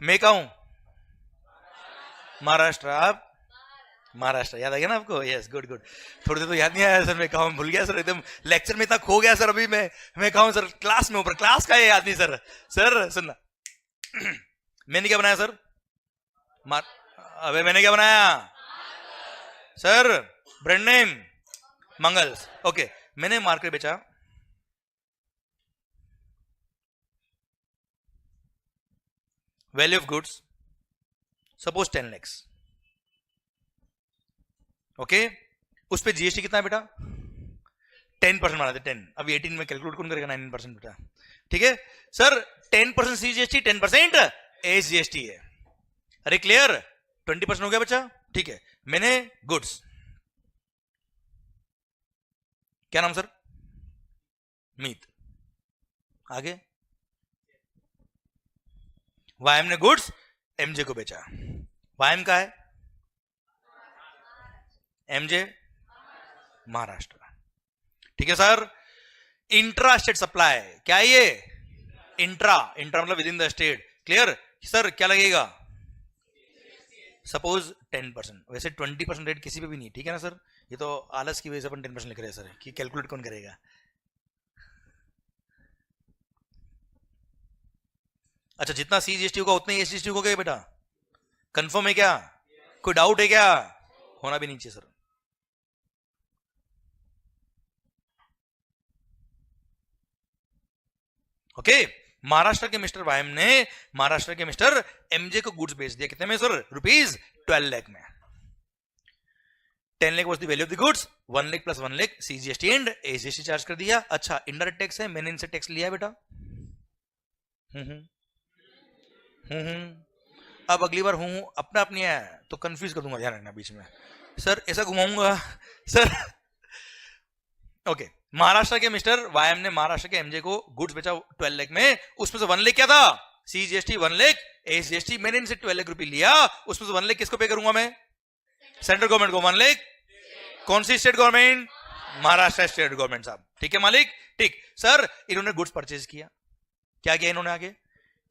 मैं कहा हूं महाराष्ट्र, आप महाराष्ट्र, याद आ गया ना आपको, यस गुड गुड। थोड़ी देर तो याद नहीं आया सर, मैं कहूं भूल गया सर, एकदम लेक्चर में इतना खो गया सर। अभी मैं कहूं सर क्लास में ऊपर, क्लास का याद नहीं सर। सर सुनना, मैंने क्या बनाया सर, अबे मैंने क्या बनाया sir, brand name Mangal's. Okay मैंने मार्केट बेचा, value of goods suppose 10 lakhs, okay उस पे जीएसटी कितना है बेटा, 10% माना था 10, अभी 18 में कैलकुलेट कौन करेगा, 9% बेटा, ठीक है सर। 10% सीजीएसटी 10% एसजीएसटी है, अरे क्लियर, 20% हो गया बच्चा, ठीक है। मैंने गुड्स, क्या नाम सर, मीत, आगे वायम ने गुड्स एमजे को बेचा, वायम का है एमजे महाराष्ट्र, ठीक है सर। इंट्रा स्टेट सप्लाई, क्या है ये, इंट्रा मतलब with in the state, clear sir. क्या लगेगा, सपोज 10%, वैसे 20% रेट किसी पे भी नहीं, ठीक है ना सर। ये तो आलस की वजह से अपन 10% लिख रहे हैं सर, कि कैलकुलेट कौन करेगा। अच्छा जितना सीजीएसटी होगा उतना ही एसजीएसटी होगा क्या बेटा, कंफर्म है क्या, कोई डाउट है क्या, होना भी नहीं चाहिए सर। ओके महाराष्ट्र के मिस्टर वायम ने महाराष्ट्र के मिस्टर एमजे को गुड्स बेच दिया, कितने में सर, रुपीज 12 लाख में। 10 lakh was the value of the goods, 1 lakh plus 1 lakh CGST and SGST charge कर दिया। अच्छा इनडायरेक्ट टैक्स है, मैंने इनसे टैक्स लिया बेटा, अब अगली बार हूं अपना अपनी है तो कंफ्यूज कर दूंगा, ध्यान रखना बीच में सर, ऐसा घुमाऊंगा सर। ओके महाराष्ट्र के मिस्टर वायम ने महाराष्ट्र के एमजे को गुड्स बेचा 12 लाख में, उसमें से 1 लाख क्या था, सीजीएसटी 1 लाख एसजीएसटी, मैंने इनसे 12 लाख रुपए लिया, उसमें से 1 लाख किसको पे करूंगा मैं, सेंट्रल गवर्नमेंट को, 1 लाख कौन सी state government, Maharashtra state government साहब, ठीक है मालिक, ठीक। सर इन्होंने गुड्स परचेज किया, क्या किया इन्होंने आगे,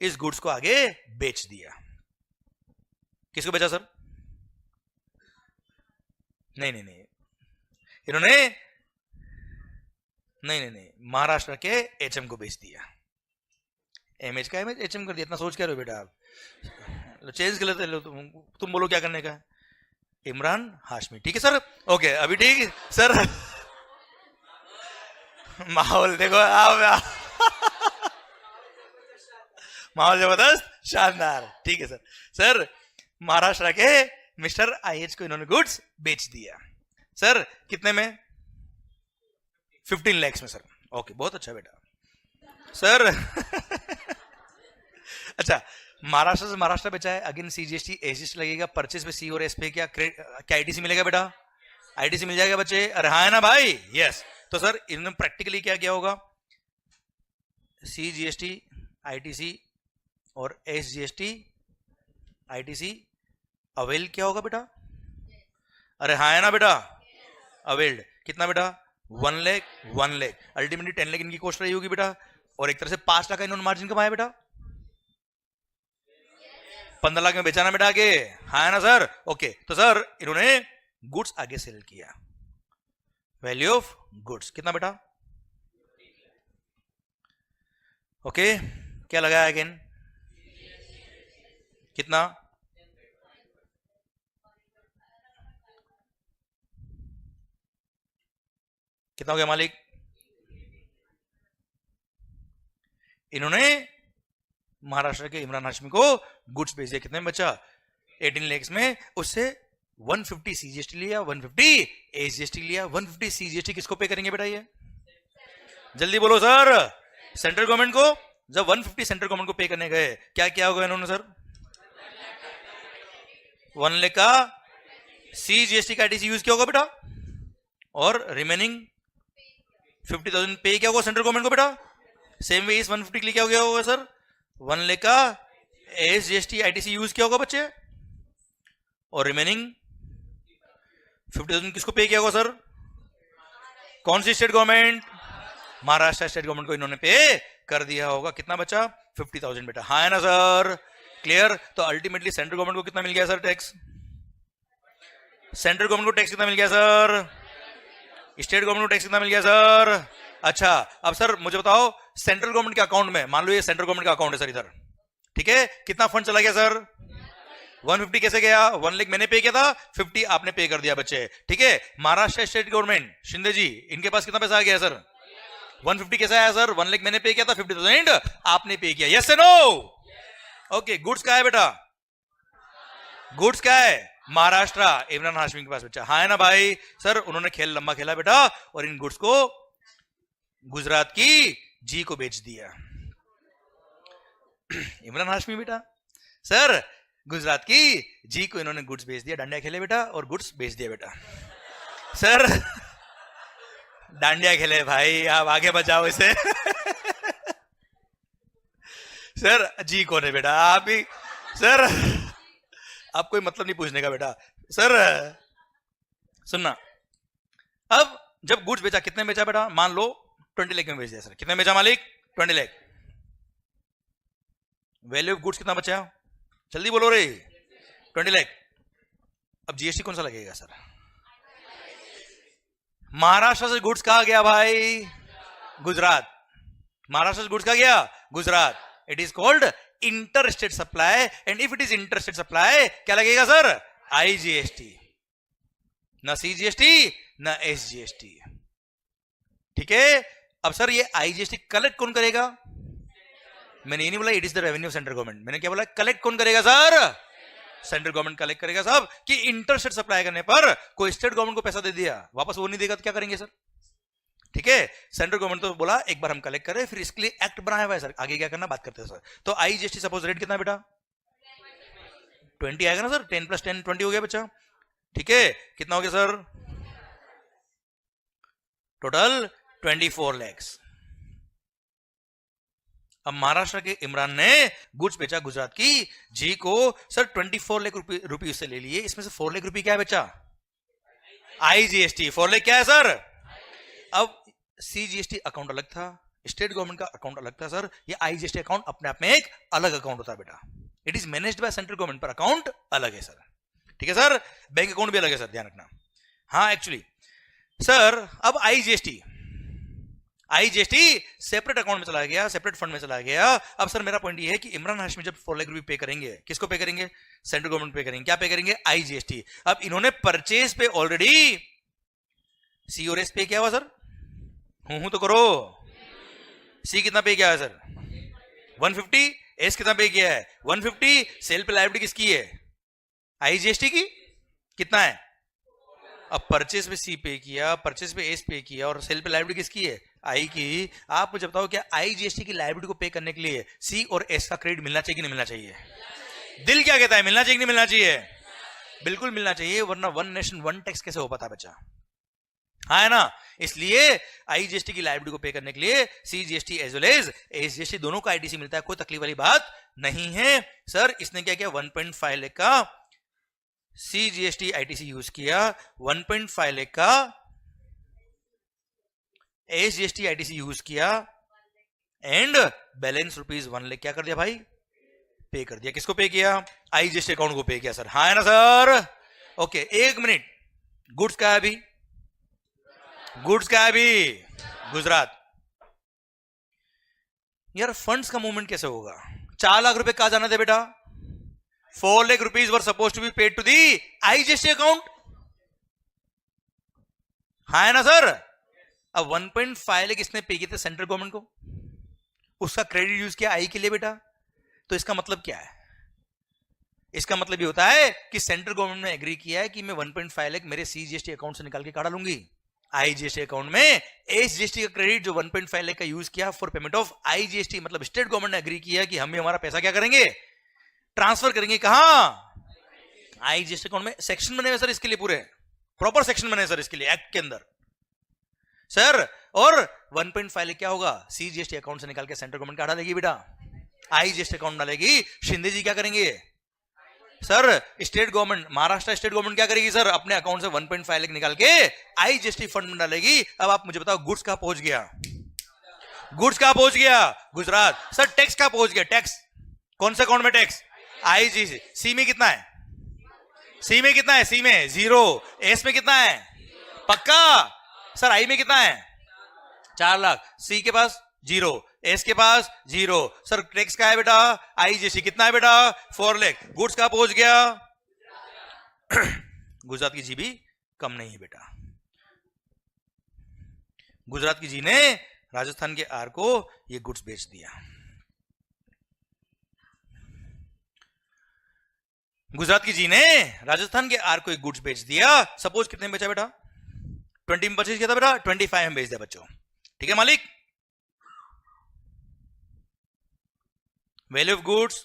इस गुड्स को आगे बेच दिया। किसको बेचा सर? नहीं नहीं नहीं, इन्होंने नहीं महाराष्ट्र के एचएम को बेच दिया। एमएच का एमएच एचएम कर दिया, इतना सोच क्या रहे हो बेटा आप, चेंज कर लेते लो, तुम बोलो क्या करने का है। इमरान हाशमी, ठीक है सर, ओके अभी ठीक सर। माहौल देखो आप, माहौल जबरदस्त, शानदार, ठीक है सर। सर महाराष्ट्र के मिस्टर आईएच को इन्होंने गुड्स बेच दिया सर, कितने में? 15 लाख में सर, ओके बहुत अच्छा बेटा सर। अच्छा, महाराष्ट्र से महाराष्ट्र बेचा है, अगेन सीजीएसटी एसजीएसटी लगेगा, परचेज पे सी और एस पे क्या आईटीसी मिलेगा बेटा? आईटीसी मिल जाएगा बच्चे, अरे हाँ है ना भाई, यस। तो सर इन्होंने प्रैक्टिकली क्या किया होगा, सीजीएसटी आईटीसी और एसजीएसटी आईटीसी अवेल क्या होगा बेटा? अरे हाँ है ना बेटा, अवेल्ड कितना बेटा? 1 लाख, अल्टीमेटली 10 लाख इनकी कॉस्ट रही होगी बेटा, और एक तरह से 5 लाख का इन्होंने मार्जिन कमाया बेटा, 15 लाख में बेचाना बेटा आगे, हाँ है ना सर, ओके। तो सर इन्होंने गुड्स आगे सेल किया, वैल्यू ऑफ गुड्स कितना बेटा? ओके, क्या लगाया अगेन, कितना? कितना हो गया मालिक? इन्होंने महाराष्ट्र के इमरान हाशमी को गुड्स बेच दिया, कितने में बचा? 18 लाख में, उससे 150 सीजीएसटी लिया, 150 एसजीएसटी लिया। 150 सीजीएसटी किसको पे करेंगे बेटा? ये जल्दी बोलो सर, सेंट्रल गवर्नमेंट को। जब 150 सेंट्रल गवर्नमेंट को पे करने गए, क्या किया होगा इन्होंने सर? 1 लाख का सीजीएसटी का आईटीसी यूज किया होगा बेटा, और रिमेनिंग 50,000 पे क्या होगा सेंट्रल गवर्नमेंट को बेटा? सेम वे इस 150 के लिए क्या हो गया होगा सर? 1 लाख का एसजीएसटी आईटीसी यूज किया होगा बच्चे, और रिमेनिंग 50,000 किसको पे किया होगा सर? कौन सी state government? Maharashtra state government को इन्होंने पे कर दिया होगा। कितना बचा? 50,000 बेटा, हाँ है ना सर, क्लियर। तो अल्टीमेटली सेंट्रल गवर्नमेंट को कितना मिल गया सर टैक्स? सेंट्रल गवर्नमेंट को टैक्स कितना मिल गया सर? स्टेट गवर्नमेंट को टैक्स कितना मिल गया सर? अच्छा, अब सर मुझे बताओ, सेंट्रल गवर्नमेंट के अकाउंट में, मान लो ये सेंट्रल गवर्नमेंट का अकाउंट है सर इधर, ठीक है, कितना फंड चला गया सर? 150 कैसे गया? 1 लाख मैंने पे किया था, 50 आपने पे कर दिया बच्चे, ठीक है। महाराष्ट्र स्टेट गवर्नमेंट, शिंदे जी, इनके पास कितना पैसा आ गया सर? 150 कैसे आया सर? 1 लाख मैंने पे किया था, 50,000 आपने पे किया, यस नो? ओके, गुड्स क्या है बेटा? गुड्स क्या है? महाराष्ट्र इमरान हाशमी के पास बच्चा, हाँ है ना भाई सर। उन्होंने खेल लंबा खेला बेटा, और इन गुड्स को गुजरात की जी को बेच दिया। इमरान हाशमी बेटा, सर गुजरात की जी को इन्होंने गुड्स बेच दिया, डांडिया खेले बेटा और गुड्स बेच दिया बेटा। सर डांडिया खेले भाई, आप आगे बचाओ इसे। सर जी कौन है बेटा? आप ही सर, आप कोई मतलब नहीं पूछने का बेटा। सर सुनना, अब जब गुड्स बेचा, कितने बेचा बेटा? मान लो 20 लाख में बेच दिया सर, कितने बेचा मालिक? 20 लाख। वैल्यू ऑफ गुड्स कितना बचा? जल्दी बोलो रे, 20 लाख। अब जीएसटी कौन सा लगेगा सर? महाराष्ट्र से गुड्स कहा गया भाई? गुजरात। महाराष्ट्र से गुड्स कहा गया? Gujarat. It is called inter state supply, and if it is inter state supply क्या लगेगा सर? आईजीएसटी, ना सीजीएसटी ना एसजीएसटी, ठीक है। अब सर ये आईजीएसटी कलेक्ट कौन करेगा? मैंने ये नहीं बोला it is the revenue central government, मैंने क्या बोला? कलेक्ट कौन करेगा सर? सेंट्रल गवर्नमेंट कलेक्ट करेगा साहब। कि इंटर स्टेट सप्लाई करने पर कोई स्टेट गवर्नमेंट को पैसा दे दिया, वापस वो नहीं देगा तो क्या करेंगे सर? ठीक है, सेंट्रल गवर्नमेंट तो बोला एक बार हम कलेक्ट करें, फिर इसके लिए एक्ट बनाया हुआ है सर, आगे क्या करना बात करते हैं सर। तो आईजीएसटी सपोज रेट कितना बेटा? 20 आएगा ना सर, 10 + 10 20 हो गया बच्चा, ठीक है। कितना हो गया सर? टोटल 24 लाख। अब महाराष्ट्र के इमरान ने गुड्स बेचा गुजरात की जी को सर, 24 लाख रुपए उससे ले लिए, इसमें से 4 लाख रुपए क्या है बेचा? आईजीएसटी। 4 लाख क्या है सर? अब सीजीएसटी अकाउंट अलग था, स्टेट गवर्नमेंट का अकाउंट अलग था सर, ये आईजीएसटी अकाउंट अपने आप में एक अलग अकाउंट होता है बेटा, it is managed by central government पर अकाउंट अलग है सर, ठीक है सर, बैंक अकाउंट भी अलग है सर, ध्यान रखना। हाँ एक्चुअली सर अब आईजीएसटी सेपरेट अकाउंट में चला गया, सेपरेट फंड में चला गया। अब सर मेरा पॉइंट ये है कि इमरान हाशमी जब 4 लाख रुपए पे करेंगे, किसको पे करेंगे? सेंट्रल गवर्नमेंट पे करेंगे, क्या पे करेंगे? आईजीएसटी। अब इन्होंने परचेज पे ऑलरेडी सी और एस पे किया हुआ सर, हूं तो करो, सी कितना पे किया है सर? 150, एस कितना पे किया है? 150, सेल पे लायबिलिटी किसकी है? आईजीएसटी की, कितना है? अब परचेज पे सी पे किया, परचेज पे एस पे किया और सेल पे लायबिलिटी किसकी है? आई की। आप मुझे बताओ क्या आईजीएसटी की लायबिलिटी को पे करने के लिए सी और एस का क्रेडिट मिलना चाहिए कि नहीं मिलना चाहिए? दिल क्या कहता है, मिलना चाहिए कि नहीं मिलना चाहिए? बिल्कुल मिलना चाहिए, वरना वन नेशन वन टैक्स कैसे हो पाता बच्चा, हाँ है ना। इसलिए आईजीएसटी की लायबिलिटी को पे करने के लिए CGST as well as SGST दोनों का आईटीसी मिलता है, कोई तकलीफ वाली बात नहीं है सर। इसने क्या किया, 1.5 लाख का सीजीएसटी आईटीसी यूज किया, 1.5 लाख का एसजीएसटी आईटीसी यूज किया एंड बैलेंस ₹1 लाख क्या कर दिया भाई? पे कर दिया। किसको पे किया? आईजीएसटी अकाउंट को पे किया सर, हाँ है ना सर। ओके एक मिनट, गुड्स का है अभी, गुड्स का है अभी गुजरात। यार फंड्स का मूवमेंट कैसे होगा? 4 लाख रुपए कहा जाना थे बेटा, 4 lakh rupees were suppose to be paid to the IGST account, हाँ है ना सर। अब 1.5 लाख इसने पे किए थे सेंट्रल गवर्नमेंट को, उसका क्रेडिट यूज किया आई के लिए बेटा, तो इसका मतलब क्या है? इसका मतलब ये होता है कि सेंट्रल गवर्नमेंट ने एग्री किया है कि मैं 1.5 लाख मेरे सीजीएसटी अकाउंट से निकाल के काढ़ा लूंगी आईजीएसटी अकाउंट में। एसजीएसटी का क्रेडिट जो 1.5 लाख का यूज किया फॉर पेमेंट ऑफ आईजीएसटी, मतलब स्टेट गवर्नमेंट ने एग्री किया कि हम भी हमारा पैसा क्या करेंगे? ट्रांसफर करेंगे। कहां? आईजीएसटी अकाउंट में। सेक्शन बने हुए सर इसके लिए, पूरे प्रॉपर सेक्शन बने सर इसके लिए एक्ट के अंदर सर। और 1.5 लाख क्या होगा? सीजीएसटी अकाउंट से निकाल के सेंट्रल गवर्नमेंट का डालेगी बेटा, आईजीएसटी अकाउंट डालेगी। शिंदे जी क्या करेंगे sir? State government, Maharashtra state government क्या करेगी सर? अपने अकाउंट से 1.5 लाख निकाल के आईजीएसटी फंड में डालेगी। अब आप मुझे बताओ गुड्स कहां पहुंच गया? गुड्स कहां पहुंच गया? गुजरात। सर टैक्स कहां पहुंच गया? टैक्स कौन से अकाउंट में? Tax IGST. सी में कितना है? सी में कितना है? सी में 0। एस में कितना है? पक्का सर। आई में कितना है? 4 लाख। सी के पास 0, एस के पास 0 सर। टैक्स का है बेटा? आईजीएसटी कितना है बेटा? 4 लाख। गुड्स कहां पहुंच गया? गुजरात की जी भी कम नहीं है बेटा। गुजरात की जी ने राजस्थान के आर को ये गुड्स बेच दिया। गुजरात की जी ने राजस्थान के आर को एक गुड्स बेच दिया। सपोज कितने में बेचा बेटा? 20 में परचेज किया था बेटा, 25 में बेच दिया बच्चों, ठीक है मालिक। Value of goods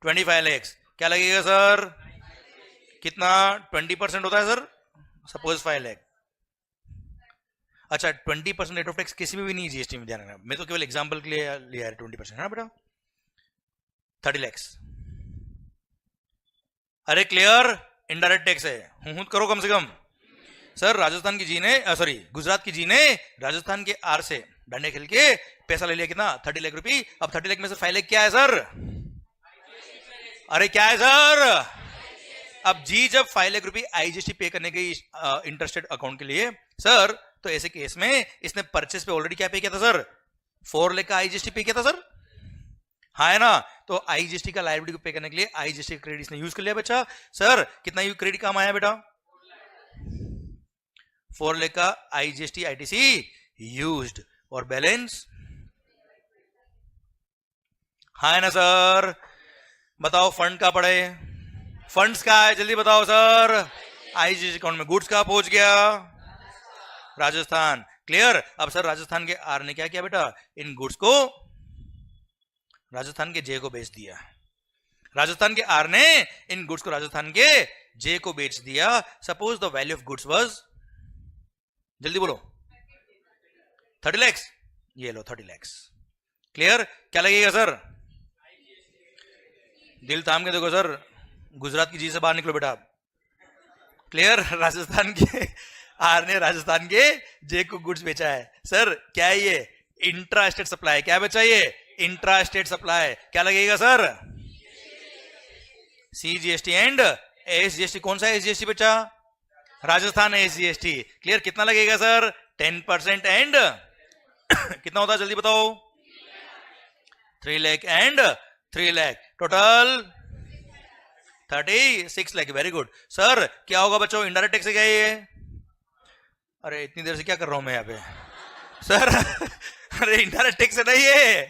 25 lakh. क्या लगेगा सर? कितना? 20% होता है सर, सपोज 5 लाख। अच्छा 20% रेट ऑफ टैक्स किसी में भी नहीं जीएसटी में, ध्यान रखना, मैं तो केवल एग्जांपल के लिए लिया है 20%, है बेटा। 30 लाख। अरे क्लियर, इनडायरेक्ट टैक्स है, हूं करो कम से कम सर। राजस्थान की जी ने सॉरी गुजरात की जी ने राजस्थान के आर से डंडे खेल के पैसा ले लिया, कितना? 30 लाख रुपए। अब 30 लाख में से 5 लाख क्या है सर? अरे क्या है सर? अब जी जब 5 लाख रुपए आईजीएसटी पे करने गई इंटरस्टेट अकाउंट के लिए सर, तो ऐसे केस में इसने परचेस पे ऑलरेडी क्या पे किया था सर? 4 लाख का आईजीएसटी पे किया था सर, हाँ है ना। तो आईजीएसटी का लायबिलिटी को पे करने के लिए आईजीएसटी का क्रेडिट इसने यूज कर लिया बच्चा। सर कितना यू क्रेडिट काम आया बेटा? 4 लाख का आईजीएसटी आईटीसी यूज्ड और बैलेंस, हाँ है ना सर। बताओ फंड का पड़े, फंड्स का है, जल्दी बताओ सर। आईजीएसटी अकाउंट में गुड्स का पहुंच गया राजस्थान, क्लियर। अब सर राजस्थान के आर ने क्या किया बेटा? इन गुड्स को राजस्थान के जे को बेच दिया। राजस्थान के आर ने इन गुड्स को राजस्थान के जे को बेच दिया। Suppose the value of goods was, जल्दी बोलो, 30 लाख। ये लो 30 लाख, क्लियर। क्या लगेगा सर? दिल थाम के देखो सर, गुजरात की जी से बाहर निकलो बेटा, क्लियर। आर ने राजस्थान के जे को गुड्स बेचा है। सर क्या है ये? Intra state supply. क्या बेचा ये? Intra state supply. क्या लगेगा सर? CGST and SGST. कौन सा एसजीएसटी बेचा? राजस्थान एसजीएसटी। क्लियर? कितना लगेगा सर? 10% एंड कितना होता है जल्दी बताओ? 3 lakh and 3 lakh, total 36 lakh. Very good sir. क्या होगा बच्चों? इनडायरेक्ट टैक्स क्या है ये? अरे इतनी देर से क्या कर रहा हूं मैं यहाँ पे सर? अरे इनडायरेक्ट टैक्स है ना ये।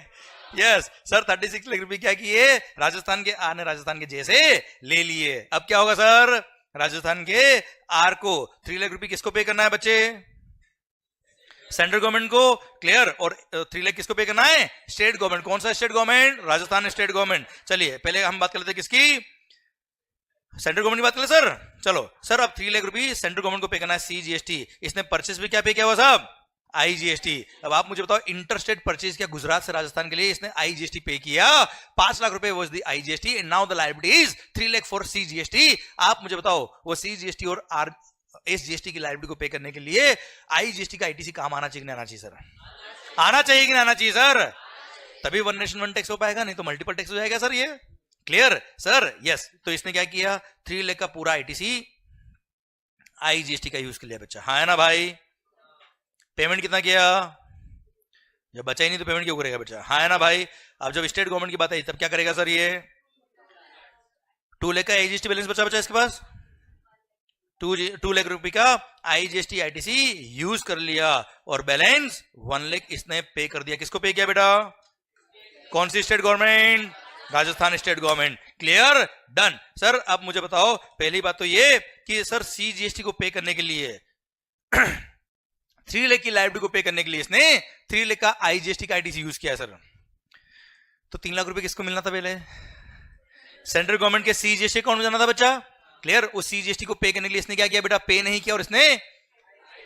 यस सर, 36 लाख रुपए क्या किए? राजस्थान के आर ने राजस्थान के जे से ले लिए। अब क्या होगा सर? राजस्थान के आर को 3 लाख रुपए किसको पे करना है बच्चे? सेंट्रल गवर्नमेंट को। क्लियर? और 3 लाख किसको पे करना है? State government. कौन सा state government? Rajasthan state government. चलिए पहले हम बात कर लेते हैं किसकी? सेंट्रल गवर्नमेंट की बात कर ले सर। चलो सर, अब 3 लाख रुपए सेंट्रल गवर्नमेंट को पे करना है सीजीएसटी। इसने परचेस भी क्या पे किया हुआ साहब? आईजीएसटी। अब आप मुझे बताओ, इंटर स्टेट परचेज किया गुजरात से राजस्थान के लिए, इसने आईजीएसटी पे किया 5 लाख रुपए was the IGST and now the liability is 3 lakh for CGST. आप मुझे बताओ, वो सीजीएसटी और आर एसजीएसटी की लायबिलिटी को पे करने के लिए आईजीएसटी का आईटीसी काम आना चाहिए कि नहीं आना चाहिए सर? आना चाहिए कि नहीं आना चाहिए सर? तभी वन नेशन वन टैक्स हो पाएगा, नहीं तो मल्टीपल टैक्स हो जाएगा सर। ये क्लियर सर? यस। तो इसने क्या किया? 3 लाख का पूरा आईटीसी आईजीएसटी का यूज कर लिया बच्चा। हाँ है ना भाई? पेमेंट कितना किया? जब बचा ही नहीं तो पेमेंट क्यों करेगा बच्चा? हाँ है ना भाई? अब जब स्टेट गवर्नमेंट की बात आई तब क्या करेगा सर? ये 2 लाख का आईजीएसटी बैलेंस बचा इसके पास। 2 लाख रुपए का आईजीएसटी आईटीसी यूज कर लिया और बैलेंस 1 लाख इसने पे कर दिया। किसको पे किया बेटा? कौन सी state government? Rajasthan state government. Clear? Done. Sir अब मुझे बताओ, पहली बात तो ये कि सर सीजीएसटी को पे करने के लिए 3 लाख की लायबिलिटी को पे करने के लिए इसने 3 लाख का आईजीएसटी का आईटीसी यूज किया सर। तो 3 लाख रुपए किसको मिलना था पहले? सेंट्रल गवर्नमेंट के सीजीएसटी अकाउंट में जाना था बच्चा। क्लियर? उस सीजीएसटी को पे करने के लिए इसने क्या किया बेटा? पे नहीं किया और इसने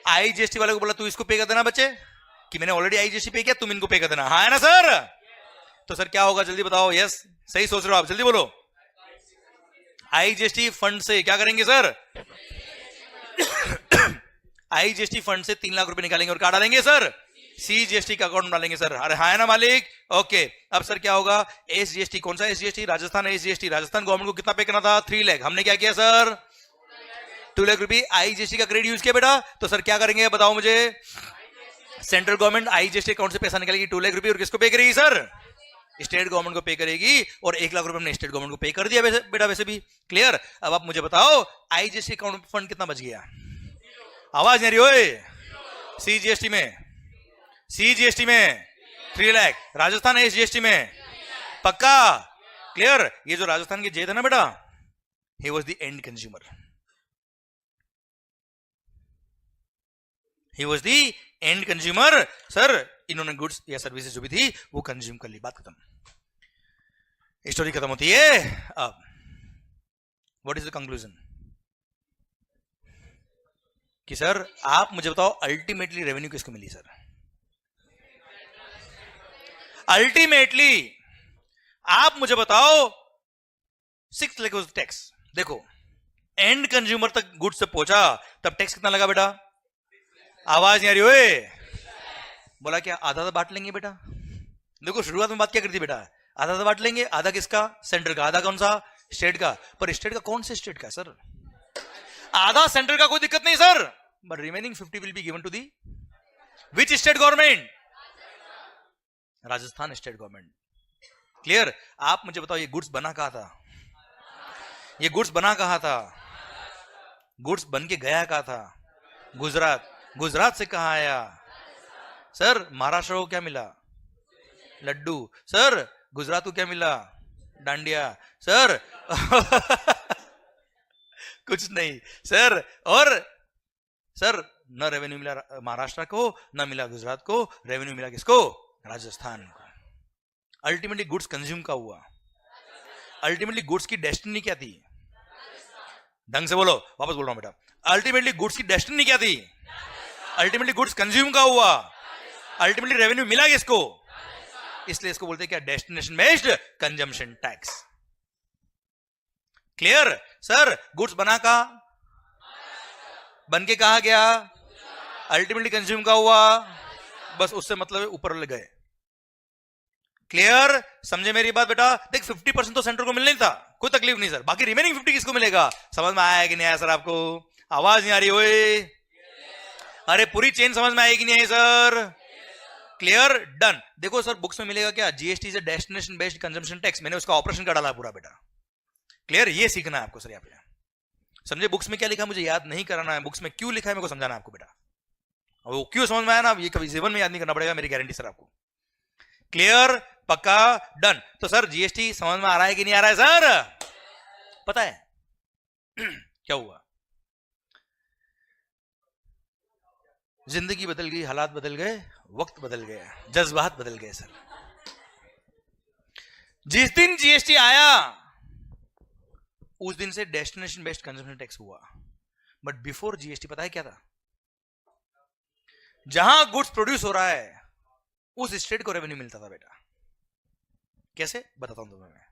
आईजीएसटी वाले को बोला तू इसको पे कर देना बच्चे, कि मैंने ऑलरेडी आईजीएसटी पे किया, तुम इनको पे कर देना। हाँ है ना सर? तो सर क्या होगा जल्दी बताओ? यस सही सोच रहे हो आप, जल्दी बोलो। आईजीएसटी फंड से क्या करेंगे सर? आईजीएसटी फंड से 3 लाख रुपए निकालेंगे और क्या डालेंगे सर? सीजीएसटी का अकाउंट डालेंगे सर। अरे हाँ है ना मालिक? ओके। अब सर क्या होगा? एसजीएसटी। कौन सा SGST? Rajasthan SGST. Rajasthan government को कितना पे करना था? 3 लाख। हमने क्या किया सर? 2 लाख रुपए आईजीएसटी का क्रेडिट यूज किया बेटा। तो सर क्या करेंगे बताओ मुझे? सेंट्रल गवर्नमेंट आईजीएसटी अकाउंट से पैसा निकालेगी 2 लाख रुपए और किसको पे करेगी सर? स्टेट गवर्नमेंट को पे करेगी। और 1 लाख रुपए हमने स्टेट गवर्नमेंट को पे कर दिया बेटा वैसे भी। क्लियर? अब आप मुझे बताओ, आईजीएसटी अकाउंट फंड कितना बच गया? आवाज नहीं रही हो? सीजीएसटी में 3 लाख, राजस्थान एसजीएसटी में पक्का? क्लियर? ये जो राजस्थान के जे थे ना बेटा, he was the end consumer. He was the end consumer. Sir इन्होंने गुड्स या सर्विसेज जो भी थी वो कंज्यूम कर ली, बात खत्म, स्टोरी खत्म होती है। अब व्हाट इज द कंक्लूजन? कि सर आप मुझे बताओ, अल्टीमेटली रेवेन्यू किसको मिली सर? अल्टीमेटली आप मुझे बताओ, 6 लाख वाज टैक्स। देखो एंड कंज्यूमर तक गुड्स से पहुंचा तब टैक्स कितना लगा बेटा? आवाज नहीं आ रही ओए? बोला क्या आधा तो बांट लेंगे बेटा? देखो शुरुआत में बात क्या करती बेटा? आधा तो बांट लेंगे। आधा किसका? सेंट्रल का। आधा कौन सा? स्टेट का। पर स्टेट का कौन से स्टेट का सर? आधा सेंट्रल का, कोई दिक्कत नहीं sir, but remaining 50 will be given to the which state government? Rajasthan state government. Clear? आप मुझे बताओ, ये गुड्स बना कहां था? ये गुड्स बना कहां था? गुड्स बन के गया कहां था? गुजरात। गुजरात से कहां आया सर? महाराष्ट्र को क्या मिला? लड्डू। सर गुजरात को क्या मिला? डांडिया। सर कुछ नहीं सर। और सर न रेवेन्यू मिला महाराष्ट्र को, न मिला गुजरात को, रेवेन्यू मिला किसको? राजस्थान को। अल्टीमेटली गुड्स कंज्यूम का हुआ। अल्टीमेटली गुड्स की डेस्टिनी क्या थी? ढंग से बोलो, वापस बोल रहा हूं बेटा। अल्टीमेटली गुड्स की डेस्टिनी क्या थी? अल्टीमेटली गुड्स कंज्यूम का हुआ। अल्टीमेटली रेवेन्यू मिला किसको? इसलिए इसको बोलते हैं क्या? Destination based consumption tax. Clear? Sir goods बना कहां? बन के कहा गया? अल्टीमेटली कंज्यूम का हुआ, बस उससे मतलब है ऊपर ले गए। क्लियर, समझे मेरी बात बेटा? देख 50% तो सेंटर को मिलने था, कोई तकलीफ नहीं सर, बाकी रिमेनिंग 50 किसको मिलेगा? समझ में आया कि नहीं आया सर? आपको आवाज नहीं आ रही? ओए अरे पूरी चेन समझ में आई कि नहीं आई सर? Clear, done. देखो सर बुक्स में मिलेगा क्या? GST is destination based consumption tax, मैंने उसका ऑपरेशन का डाला पूरा बेटा। क्लियर, ये सीखना है आपको सर। यहाँ पे समझे बुक्स में क्या लिखा मुझे याद नहीं कराना है, बुक्स में क्यों लिखा है मेरे को समझाना है आपको बेटा। वो क्यों समझ में आया ना, ये कभी जीवन में याद नहीं करना पड़ेगा, मेरी गारंटी सर आपको। क्लियर, पक्का, डन। तो सर जीएसटी समझ में आ रहा है कि नहीं आ रहा है सर? पता है क्या हुआ? जिंदगी बदल गई, हालात बदल गए, वक्त बदल गया, जज्बात बदल गए सर। जिस दिन जीएसटी आया उस दिन से डेस्टिनेशन बेस्ड कंजम्पशन टैक्स हुआ। बट बिफोर जीएसटी पता है क्या था? जहां गुड्स प्रोड्यूस हो रहा है उस स्टेट को रेवेन्यू मिलता था बेटा। कैसे बताता हूं तुम्हें मैं।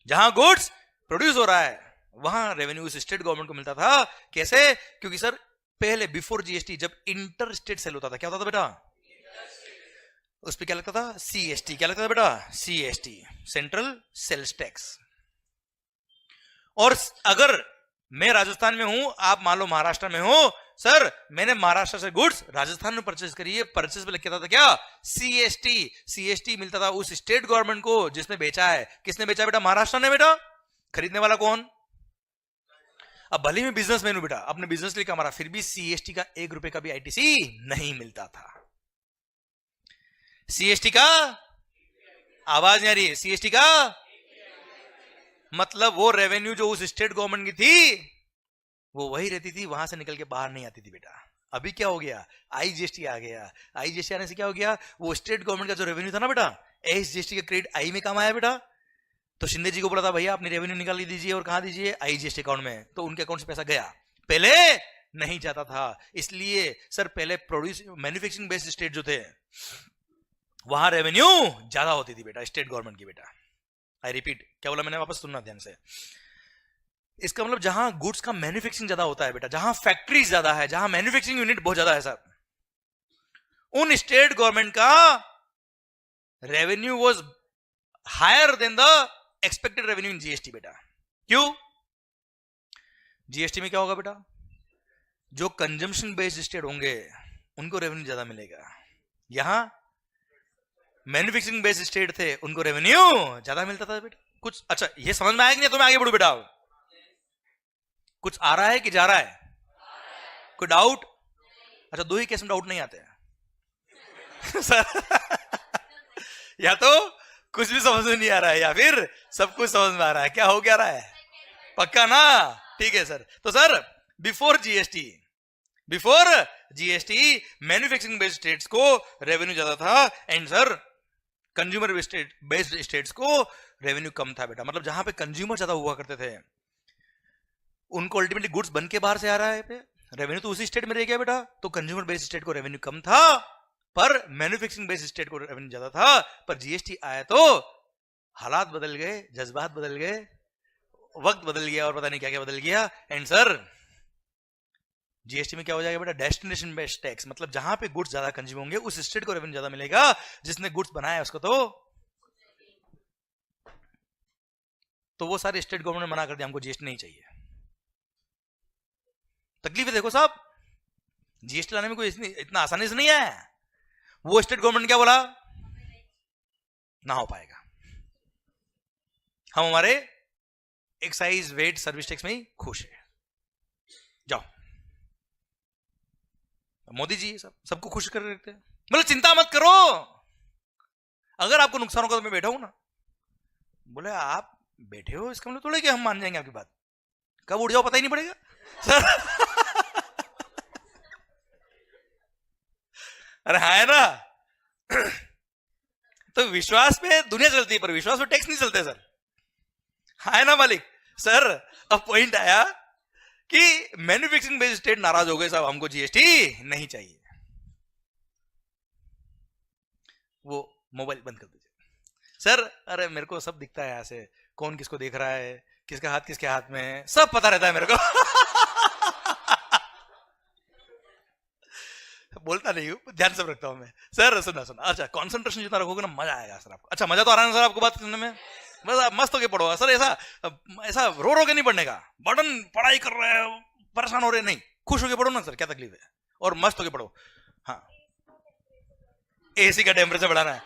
जहां गुड्स प्रोड्यूस हो रहा है वहां रेवेन्यू उस स्टेट गवर्नमेंट को मिलता था। कैसे? क्योंकि सर पहले बिफोर जीएसटी जब इंटर स्टेट सेल होता था, क्या होता था बेटा? उस पर क्या लगता था? सीएसटी। क्या लगता था बेटा? CST, central sales tax. और अगर मैं राजस्थान में हूं, आप मान लो महाराष्ट्र में हो, सर मैंने महाराष्ट्र से गुड्स राजस्थान में परचेज करी है, परचेज पे लिखा था क्या? सीएसटी। सीएसटी मिलता था उस स्टेट गवर्नमेंट को जिसने बेचा है। किसने बेचा बेटा? महाराष्ट्र ने बेटा। खरीदने वाला कौन? अब भले में बिजनेसमैन हूं बेटा, अपने बिजनेस लिए हमारा, फिर भी सीएसटी का 1 रुपए का भी आईटीसी नहीं मिलता था। सीएसटी का आवाज नहीं आ रही है? सीएसटी का मतलब वो रेवेन्यू जो उस स्टेट गवर्नमेंट की थी वो वही रहती थी, वहां से निकल के बाहर नहीं आती थी बेटा। अभी क्या हो गया? आईजीएसटी आ गया। आईजीएसटी आने से क्या हो गया? वो स्टेट गवर्नमेंट का जो रेवेन्यू था ना बेटा, एसजीएसटी का क्रेडिट आई में काम आया बेटा। तो शिंदे जी को बोला था भैया अपनी रेवेन्यू निकाल दीजिए, और कहां दीजिए? आईजीएसटी अकाउंट में। तो उनके अकाउंट से पैसा गया, पहले नहीं जाता था। इसलिए सर पहले प्रोड्यूस मैन्युफैक्चरिंग बेस्ड स्टेट जो थे वहां रेवेन्यू ज्यादा होती थी बेटा, स्टेट गवर्नमेंट की बेटा। आई रिपीट, क्या बोला मैंने? वापस सुनना ध्यान से। इसका मतलब जहां गुड्स का मैन्युफैक्चरिंग ज्यादा होता है बेटा, जहां फैक्ट्रीज ज्यादा है, जहां मैन्युफैक्चरिंग यूनिट बहुत ज्यादा है सर, उन स्टेट गवर्नमेंट का revenue was higher than the expected revenue in GST बेटा। क्यों? जीएसटी में क्या होगा बेटा? जो कंजम्पशन बेस्ड स्टेट होंगे उनको रेवेन्यू ज्यादा मिलेगा। यहां मैन्युफैक्चरिंग बेस्ड स्टेट थे, उनको रेवेन्यू ज्यादा मिलता था बेटा। कुछ अच्छा ये समझ में आया कि नहीं? तो मैं आगे बढ़ू बेटा। कुछ आ रहा है कि जा रहा है? कोई डाउट? अच्छा, 2 ही केस में डाउट नहीं आते हैं सर या तो कुछ भी समझ में नहीं आ रहा है या फिर सब कुछ समझ में आ रहा है। क्या हो क्या रहा है? पक्का ना? ठीक है सर। तो sir before GST manufacturing based states को रेवेन्यू ज्यादा था, and sir consumer based states को रेवेन्यू कम था बेटा। मतलब जहां पे कंज्यूमर ज्यादा हुआ करते थे उनको अल्टीमेटली गुड्स बन के बाहर से आ रहा है पे, रेवेन्यू तो उसी स्टेट में रह गया बेटा। तो कंज्यूमर बेस्ड स्टेट को रेवेन्यू कम था, पर मैन्युफैक्चरिंग बेस्ड स्टेट को रेवेन्यू ज्यादा था। पर जीएसटी आया तो हालात बदल गए, जज्बात बदल गए, वक्त बदल गया, और पता नहीं क्या क्या बदल गया। एंड सर जीएसटी में क्या हो जाएगा बेटा? Destination based tax. मतलब जहां पे गुड्स ज्यादा कंज्यूम होंगे उस स्टेट को रेवेन्यू ज्यादा मिलेगा, जिसने गुड्स बनाया उसको तो वो सारे स्टेट गवर्नमेंट ने मना कर दिया, हमको जीएसटी नहीं चाहिए। तकलीफ है देखो साहब, जीएसटी लाने में कोई इतना आसानी से नहीं है। वो स्टेट गवर्नमेंट क्या बोला? ना हो पाएगा, हम हमारे एक्साइज वेट सर्विस टैक्स में ही खुश है, जाओ। मोदी जी सबको खुश कर रखते हैं। मतलब चिंता मत करो, अगर आपको नुकसान होगा तो मैं बैठा हूं ना। बोले आप बैठे हो इसका मतलब थोड़ा कि हम मान जाएंगे आपकी बात, कब उड़ जाओ पता ही नहीं पड़ेगा सर अरे हाँ है ना तो विश्वास पे दुनिया चलती है पर विश्वास पे टैक्स नहीं चलते सर, हाँ है ना मालिक। सर अब पॉइंट आया कि मैन्युफैक्चरिंग बेस्ड स्टेट नाराज हो गए साहब, हमको जीएसटी नहीं चाहिए। वो मोबाइल बंद कर दीजिए सर। अरे मेरे को सब दिखता है यहां से, कौन किसको देख रहा है, किसका हाथ किसके हाथ में है, सब पता रहता है मेरे को बोलता नहीं हूँ, ध्यान से रखता हूँ मैं। सर सुना सुना, अच्छा कंसंट्रेशन जितना रखोगे ना मजा आएगा सर आपको। अच्छा मजा तो आ रहा है सर आपको बात सुनने में? बस मस्त होके पढ़ो सर। ऐसा ऐसा रो के नहीं पढ़ने का, बर्डन पढ़ाई कर रहे हैं परेशान हो रहे नहीं, खुश होके पढ़ो ना सर, क्या तकलीफ है, और मस्त होके पढ़ो। हाँ एसी का टेम्परेचर बढ़ाना है,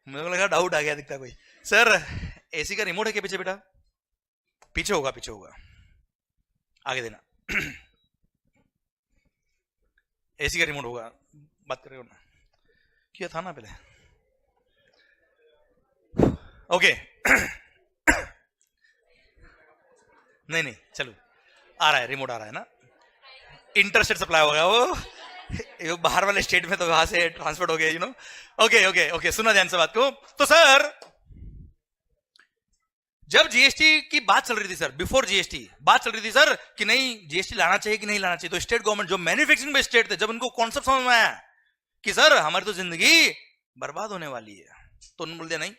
मुझे लगा डाउट आ गया दिखता कोई। सर एसी का रिमोट है क्या पीछे बेटा? पीछे होगा, पीछे होगा, आगे देना। एसी का रिमोट होगा, बात कर रहे हो ना, क्या था ना पहले। ओके नहीं नहीं चलो, आ रहा है रिमोट, आ रहा है ना, इंटरस्टेट सप्लाई होगा वो बाहर वाले स्टेट में, तो वहां से ट्रांसफर हो गया, you know. Okay okay okay, सुना ध्यान से बात को। तो सर जब जीएसटी की बात चल रही थी सर, बिफोर जीएसटी बात चल रही थी सर कि नहीं जीएसटी लाना चाहिए कि नहीं लाना चाहिए, तो स्टेट गवर्नमेंट जो मैन्युफैक्चरिंग बेस्ड स्टेट थे, जब उनको कॉन्सेप्ट समझ में आया कि सर हमारी तो जिंदगी बर्बाद होने वाली है, तो उन्होंने बोल दिया नहीं,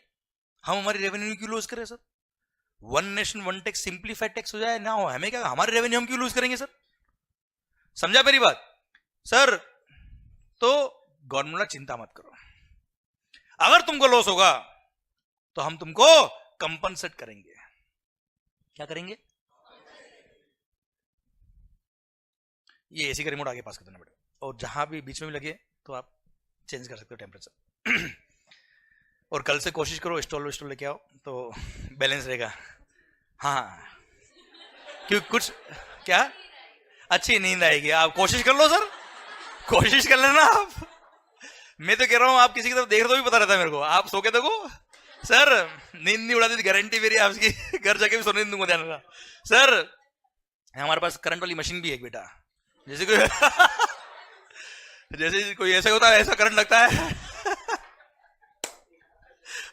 हम हमारी रेवेन्यू क्यों लूज करें sir, one nation one tax simplified tax हो जाए ना, हो हमें क्या, हमारी रेवेन्यू हम क्यों लूज करेंगे सर। समझा मेरी बात सर? तो गवर्नमेंट चिंता मत करो, अगर तुमको लॉस होगा तो हम तुमको कंपनसेट करेंगे। क्या करेंगे? ये एसी का रिमोट आगे पास कर देना बेटा, और जहां भी बीच में भी लगे तो आप चेंज कर सकते हो टेम्परेचर। और कल से कोशिश करो स्टॉल विस्टॉल लेके आओ तो बैलेंस रहेगा। हाँ क्यों, कुछ क्या अच्छी नींद आएगी, आप कोशिश कर लो सर, कोशिश कर लेना आप। मैं तो कह रहा हूं आप किसी की तरफ देख रहे तो भी पता रहता है मेरे को, आप सो के देखो सर, नींद नहीं उड़ाती, गारंटी मेरी आपकी, घर जाके भी सोने दूंगा, ध्यान रखना सर। हमारे पास करंट वाली मशीन भी है बेटा, जैसे कोई जैसे कोई ऐसा होता है, ऐसा करंट लगता है।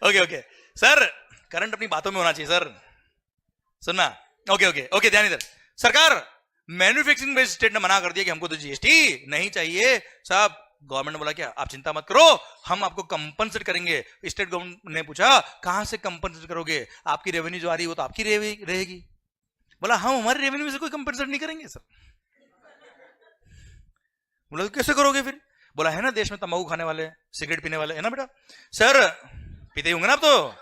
ओके ओके सर, करंट अपनी बातों में होना चाहिए सर, सुनना। ओके ओके ओके, ध्यान इधर। सरकार मैन्युफैक्चरिंग बेस्ड स्टेट ने मना कर दिया कि हमको तो जीएसटी नहीं चाहिए साहब। गवर्नमेंट ने बोला क्या, आप चिंता मत करो, हम आपको कंपनसेट करेंगे। स्टेट गवर्नमेंट ने पूछा कहां से कंपनसेट करोगे, आपकी रेवेन्यू जो आ रही है वो तो आपकी रहेगी। बोला हम हमारी रेवेन्यू में से कोई कंपनसेट नहीं करेंगे सर। बोला कैसे करोगे फिर? बोला है ना देश में तंबाकू खाने वाले, सिगरेट पीने वाले, है ना बेटा। सर पीते होंगे ना आप तो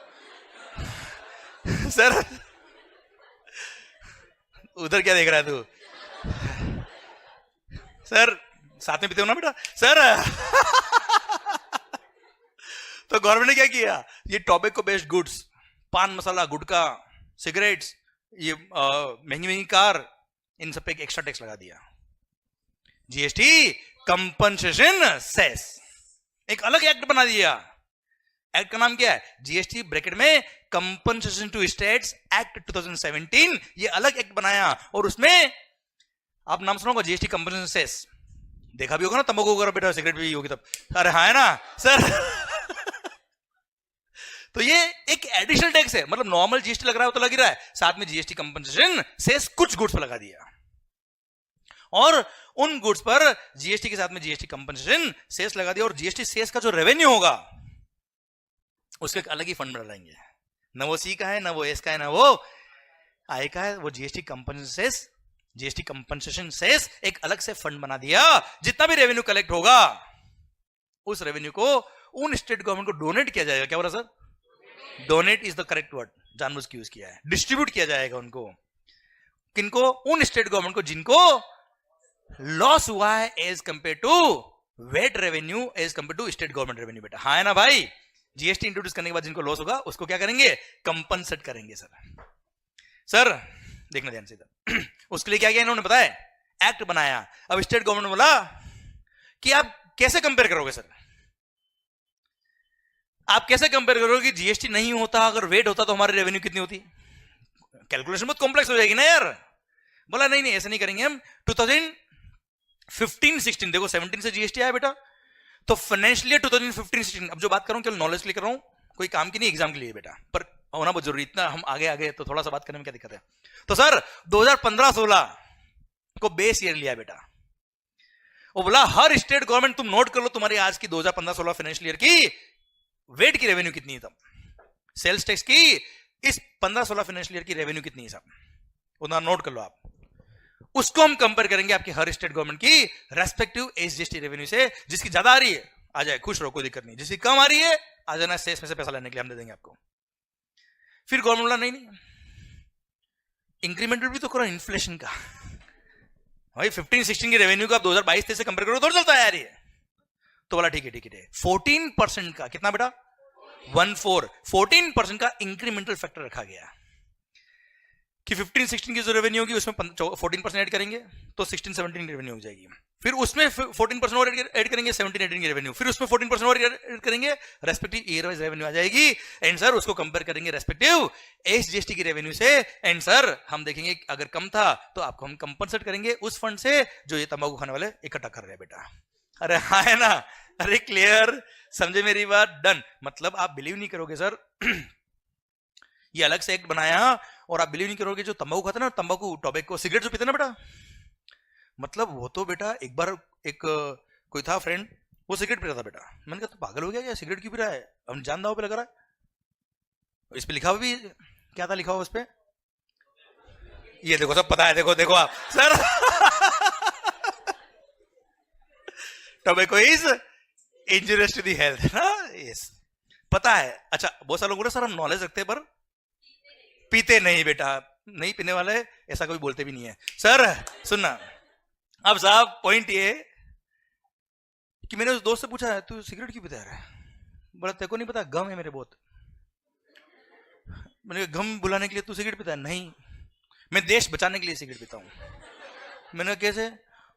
सर उधर क्या देख रहा है तू? सर साथ में पीते हो ना बेटा सर। तो गवर्नमेंट ने क्या किया, ये टॉबैको बेस्ड गुड्स, पान मसाला, गुटखा, सिगरेट्स, ये महंगी महंगी कार, इन सब पे एक एक्स्ट्रा टैक्स लगा दिया, जीएसटी कंपनसेशन सेस, एक अलग एक्ट बना दिया। एक्ट का नाम क्या है? जीएसटी ब्रैकेट में कंपनसेशन टू स्टेट्स एक्ट 2017, ये अलग एक्ट बनाया। और उसमें आप नाम सुना होगा जीएसटी कंपनसेशन सेस, देखा भी होगा ना तंबाकू वगैरह बेटा, सिगरेट भी होगी तब। अरे हाँ है ना सर। तो ये एक एडिशनल टैक्स है, मतलब नॉर्मल जीएसटी लग रहा है वो तो लग ही रहा है, साथ में जीएसटी कंपनसेशन सेस कुछ गुड्स पर लगा दिया, और उन गुड्स पर जीएसटी के साथ में जीएसटी कंपनसेशन सेस लगा दिया। और जीएसटी सेस का जो रेवेन्यू होगा उसके एक अलग ही फंड बनाएंगे, न वो सी का है, न वो एस का है, न वो आई का है, वो जीएसटी कंपनसेशन सेस एक अलग से फंड बना दिया। जितना भी रेवेन्यू कलेक्ट होगा उस रेवेन्यू को उन स्टेट गवर्नमेंट को डोनेट किया जाएगा। क्या बोला sir? Donate is the correct word, जानबूझ के यूज किया है। डिस्ट्रीब्यूट किया जाएगा उनको, किनको? उन स्टेट गवर्नमेंट को जिनको लॉस हुआ है as compare to VAT revenue, as compare to state government revenue. बेटा हाँ है ना भाई, जीएसटी इंट्रोड्यूस करने के बाद जिनको लॉस होगा उसको क्या करेंगे? कंपनसेट करेंगे सर। सर देखना ध्यान से इधर। उसके लिए क्या किया इन्होंने पता है? एक्ट बनाया। अब स्टेट गवर्नमेंट बोला कि आप कैसे कंपेयर करोगे सर, आप कैसे कंपेयर करोगे? जीएसटी नहीं होता, अगर वेट होता तो हमारी रेवेन्यू कितनी होती? कैलकुलेशन बहुत कॉम्प्लेक्स हो जाएगी ना यार। बोला नहीं नहीं ऐसा नहीं करेंगे हम। 2015-16 देखो, 17 से जीएसटी आया बेटा, तो फाइनेंशियल ईयर 2015-16, अब जो बात कर रहा हूं केवल नॉलेज के लिए कर रहा हूं, कोई काम की नहीं, एग्जाम के लिए बेटा, पर होना बहुत जरूरी, इतना हम आगे आगे तो थोड़ा सा बात करने में क्या दिक्कत है। तो सर 2015-16 को बेस ईयर लिया बेटा, वो बोला हर स्टेट गवर्नमेंट तुम नोट कर लो तुम्हारी आज की 2015-16 फाइनेंशियल ईयर की वेट की रेवेन्यू कितनी है, तब सेल्स टैक्स की इस 15-16 फाइनेंशियल ईयर की रेवेन्यू कितनी है साहब, उतना नोट कर लो आप। उसको हम कंपेयर करेंगे आपकी हर स्टेट गवर्नमेंट की रेस्पेक्टिव एसजीएसटी रेवेन्यू से। जिसकी ज्यादा आ रही है आ जाए, खुश रहो, कोई दिक्कत नहीं। जिसकी कम आ रही है आ जाना, सेस में से पैसा लेने के लिए हम दे देंगे आपको। फिर गवर्नमेंट बोला नहीं इंक्रीमेंटल भी तो करो इन्फ्लेशन का। भाई 15-16 की रेवेन्यू का 2022-23 से कंपेयर करो तो चलता है यार ये। तो बोला ठीक है 14% का कितना बेटा 14% का इंक्रीमेंटल फैक्टर रखा गया कि 15-16 की जो रेवेन्यू होगी उसमें 14% ऐड करेंगे तो 16-17 की रेवेन्यू हो जाएगी। फिर उसमें 14% और ऐड करेंगे 17-18 की रेवेन्यू। फिर उसमें 14% और ऐड करेंगे, रेस्पेक्टिव ईयर वाइज रेवेन्यू आ जाएगी। एंड सर उसको कंपेयर करेंगे रेस्पेक्टिव एसजीएसटी की रेवेन्यू से। एंड सर हम देखेंगे अगर कम था तो आपको हम कंपनसेट करेंगे उस फंड से जो ये तंबाकू खाने वाले इकट्ठा कर रहे हैं बेटा। अरे हाँ है ना, अरे क्लियर, समझे मेरी बात? डन। मतलब आप बिलीव नहीं करोगे सर ये अलग से एक्ट बनाया और आप बिलीव नहीं करोगे, जो तंबाकू खाता ना, तंबाकू टोबैको सिगरेट जो पीते ना बेटा, मतलब वो तो बेटा एक बार एक कोई था फ्रेंड, वो सिगरेट पी रहा था बेटा। मैंने कहा तो पागल हो गया क्या, सिगरेट क्यों पी रहा है? हम जान दाव पे लगा रहा है। इस पे लिखा हुआ भी क्या था, लिखा हुआ उस पे, ये देखो सब पता है, देखो देखो आप sir tobacco is injurious to the health ना, यस पता है। अच्छा बहुत सारे लोगों ने सर हम नॉलेज रखते हैं पर पीते नहीं बेटा, नहीं पीने वाले ऐसा कोई बोलते भी नहीं है सर। सुनना अब साहब, पॉइंट ये कि मैंने उस दोस्त से पूछा तू सिगरेट क्यों पीता है? बोला तेरे को नहीं पता, गम है मेरे बहुत। मैंने कहा गम बुलाने के लिए तू सिगरेट पीता है? नहीं, मैं देश बचाने के लिए सिगरेट पीता हूं। मैंने कहा कैसे?